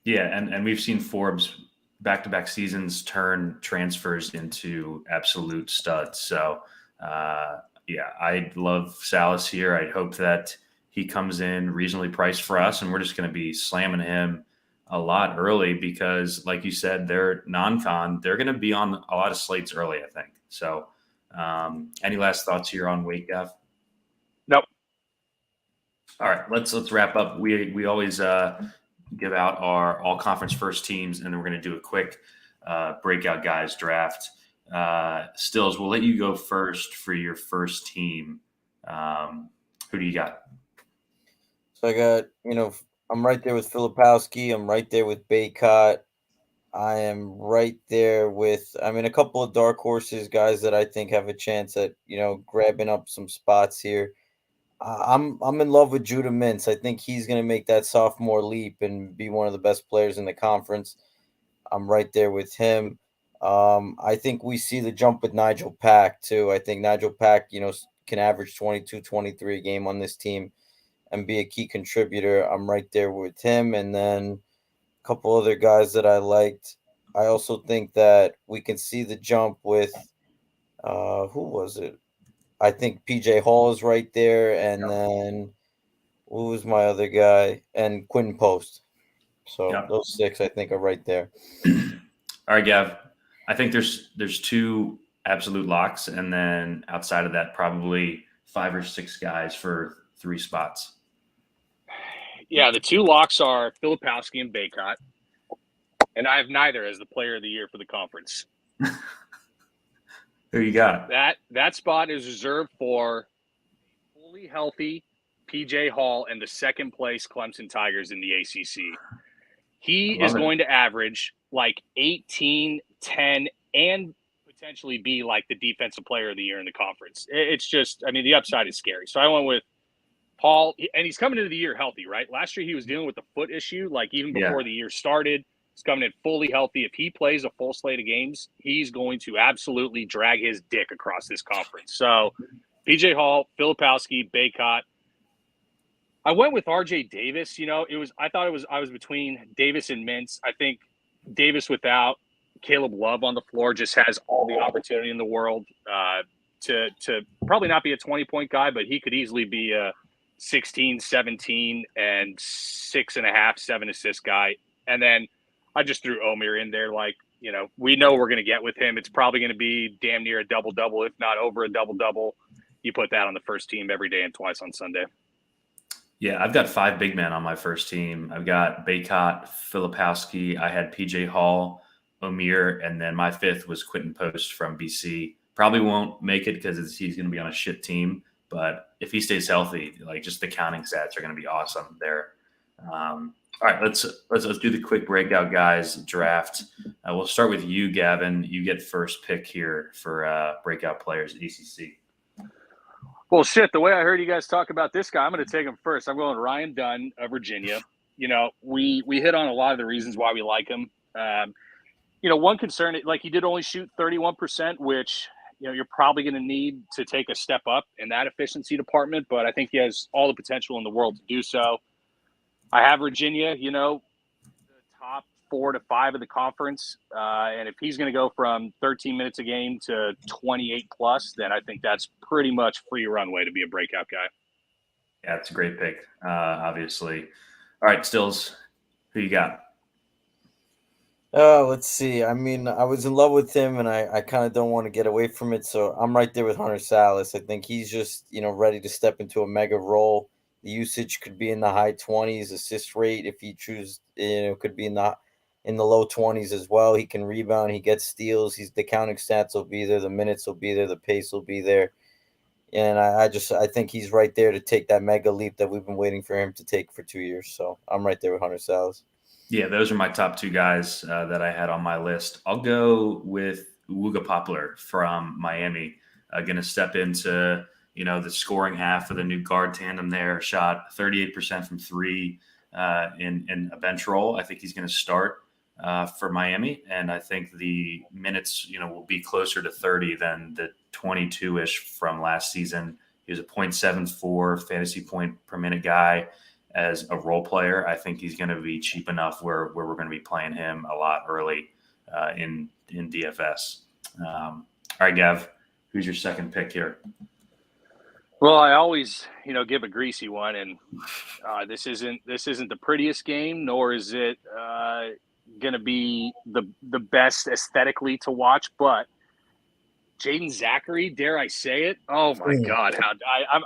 S1: Yeah, and we've seen Forbes back-to-back seasons turn transfers into absolute studs. So I love Salas here. I hope that he comes in reasonably priced for us, and we're just going to be slamming him a lot early because, like you said, they're non-con. They're going to be on a lot of slates early, I think. So any last thoughts here on Wake, Gav?
S2: Nope.
S1: All right, let's wrap up. We always give out our all conference first teams, and then we're going to do a quick breakout guys draft. Stills, we'll let you go first for your first team. Who do you got?
S3: So I got, I'm right there with Filipowski. I'm right there with Baycott. I am right there with, a couple of dark horses, guys that I think have a chance at, grabbing up some spots here. I'm in love with Judah Mintz. I think he's going to make that sophomore leap and be one of the best players in the conference. I'm right there with him. I think we see the jump with Nigel Pack too. I think Nigel Pack, can average 22, 23 a game on this team and be a key contributor. I'm right there with him. And then a couple other guys that I liked. I also think that we can see the jump with who was it? I think PJ Hall is right there, and then who was my other guy? And Quinton Post. So those 6 I think are right there.
S1: All right, Gav. I think there's 2 absolute locks, and then outside of that, probably 5 or 6 guys for 3 spots.
S2: Yeah, the 2 locks are Filipowski and Baycott, and I have neither as the player of the year for the conference.
S1: Who you got?
S2: That spot is reserved for fully healthy PJ Hall and the second place Clemson Tigers in the ACC. He is going to average like 18, 10, and potentially be like the defensive player of the year in the conference. It's just, I mean, the upside is scary. So I went with Paul, and he's coming into the year healthy, right? Last year he was dealing with the foot issue, like even before the year started. He's coming in fully healthy. If he plays a full slate of games, he's going to absolutely drag his dick across this conference. So PJ Hall, Filipowski, Baycott. I went with RJ Davis. You know, I was between Davis and Mintz. I think Davis without Caleb Love on the floor just has all the opportunity in the world to probably not be a 20-point guy, but he could easily be a 16, 17, and 6.5, 7 assist guy. And then I just threw Omier in there. Like, you know, we know we're going to get with him. It's probably going to be damn near a double-double, if not over a double-double. You put that on the first team every day and twice on Sunday.
S1: Yeah, I've got 5 big men on my first team. I've got Baycott, Filipowski. I had PJ Hall, Omier, and then my 5th was Quinton Post from BC. Probably won't make it because he's going to be on a shit team. But if he stays healthy, like just the counting stats are going to be awesome there. All right, let's do the quick breakout guys draft. We'll start with you, Gavin. You get first pick here for breakout players at ACC.
S2: Well, shit, the way I heard you guys talk about this guy, I'm going to take him first. I'm going Ryan Dunn of Virginia. You know, we hit on a lot of the reasons why we like him. You know, one concern, like he did only shoot 31%, which, you know, you're probably going to need to take a step up in that efficiency department, but I think he has all the potential in the world to do so. I have Virginia, you know, the top 4 to 5 of the conference. And if he's going to go from 13 minutes a game to 28 plus, then I think that's pretty much free runway to be a breakout guy.
S1: Yeah, it's a great pick, obviously. All right, Stills, who you got?
S3: Let's see. I mean, I was in love with him, and I kind of don't want to get away from it. So I'm right there with Hunter Salas. I think he's just, you know, ready to step into a mega role. The usage could be in the high 20s. Assist rate, if he chooses, you know, could be in the low 20s as well. He can rebound. He gets steals. The counting stats will be there. The minutes will be there. The pace will be there. And I think he's right there to take that mega leap that we've been waiting for him to take for 2 years. So I'm right there with Hunter Salas.
S1: Yeah, those are my top 2 guys that I had on my list. I'll go with Wooga Poplar from Miami. Going to step into, you know, the scoring half of the new guard tandem there. Shot 38% from 3 in a bench role. I think he's going to start for Miami, and I think the minutes, you know, will be closer to 30 than the 22-ish from last season. He was a 0.74 fantasy point per minute guy. As a role player, I think he's going to be cheap enough where we're going to be playing him a lot early in DFS. All right, Gav, who's your second pick here?
S2: Well, I always, you know, give a greasy one, and this isn't the prettiest game, nor is it going to be the best aesthetically to watch, but Jaden Zachary, dare I say it? Oh my God!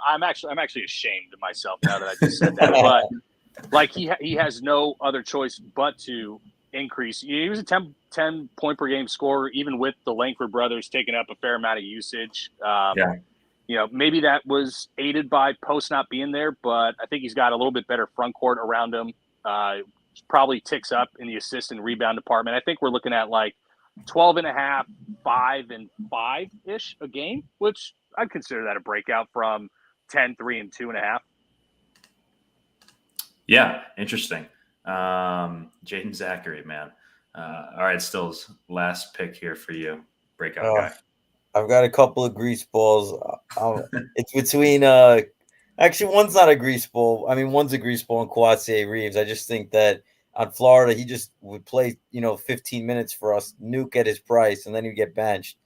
S2: I'm actually ashamed of myself now that I just said that. But like he has no other choice but to increase. He was a 10 point per game scorer, even with the Langford brothers taking up a fair amount of usage. You know, maybe that was aided by Post not being there, but I think he's got a little bit better front court around him. Probably ticks up in the assist and rebound department. I think we're looking at like 12.5, 5, and 5-ish a game, which I'd consider that a breakout from 10, 3, and 2.5.
S1: Yeah, interesting. Jaden Zachary, man. All right, Stills, last pick here for you. Breakout guy.
S3: I've got a couple of grease balls. It's between actually one's not a grease ball. I mean, one's a grease ball and Kawhi Reeves. I just think that on Florida, he just would play, 15 minutes for us, nuke at his price, and then he'd get benched.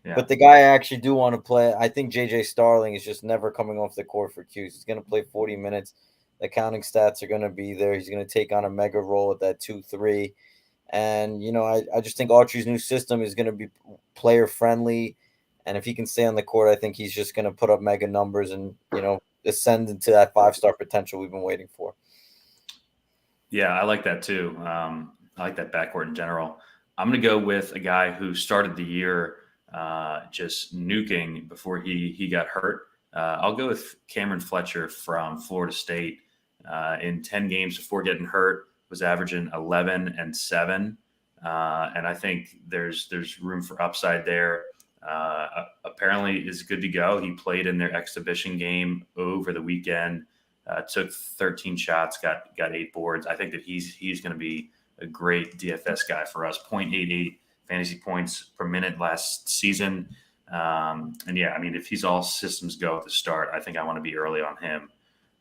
S1: Yeah.
S3: But the guy I actually do want to play, I think JJ Starling is just never coming off the court for Q's. He's going to play 40 minutes. The counting stats are going to be there. He's going to take on a mega role at that 2-3. And, I just think Autry's new system is going to be player friendly. And if he can stay on the court, I think he's just going to put up mega numbers and, ascend into that 5-star potential we've been waiting for.
S1: Yeah, I like that too. I like that backcourt in general. I'm going to go with a guy who started the year just nuking before he got hurt. I'll go with Cameron Fletcher from Florida State. In 10 games before getting hurt, was averaging 11 and 7. And I think there's room for upside there. Apparently is good to go. He played in their exhibition game over the weekend. Took 13 shots, got 8 boards. I think that he's going to be a great DFS guy for us. 0.88 fantasy points per minute last season. And yeah, I mean, if he's all systems go at the start, I think I want to be early on him.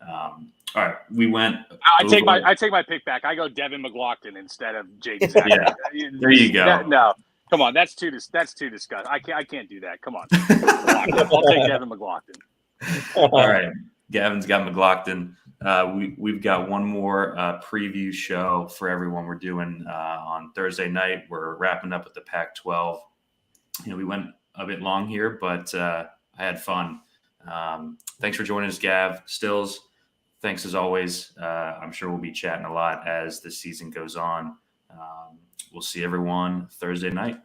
S1: All right, we went.
S2: I take my pick back. I go Devin McLaughlin instead of Jake Zach.
S1: Yeah, there you go.
S2: No, come on, that's too disgusting. I can't do that. Come on, I'll take Devin McLaughlin.
S1: All right, Gavin's got McLaughlin. We've got one more preview show for everyone. We're doing on Thursday night. We're wrapping up with the Pac-12. We went a bit long here, but I had fun. Thanks for joining us, Gav. Stills, thanks as always. I'm sure we'll be chatting a lot as the season goes on. We'll see everyone Thursday night.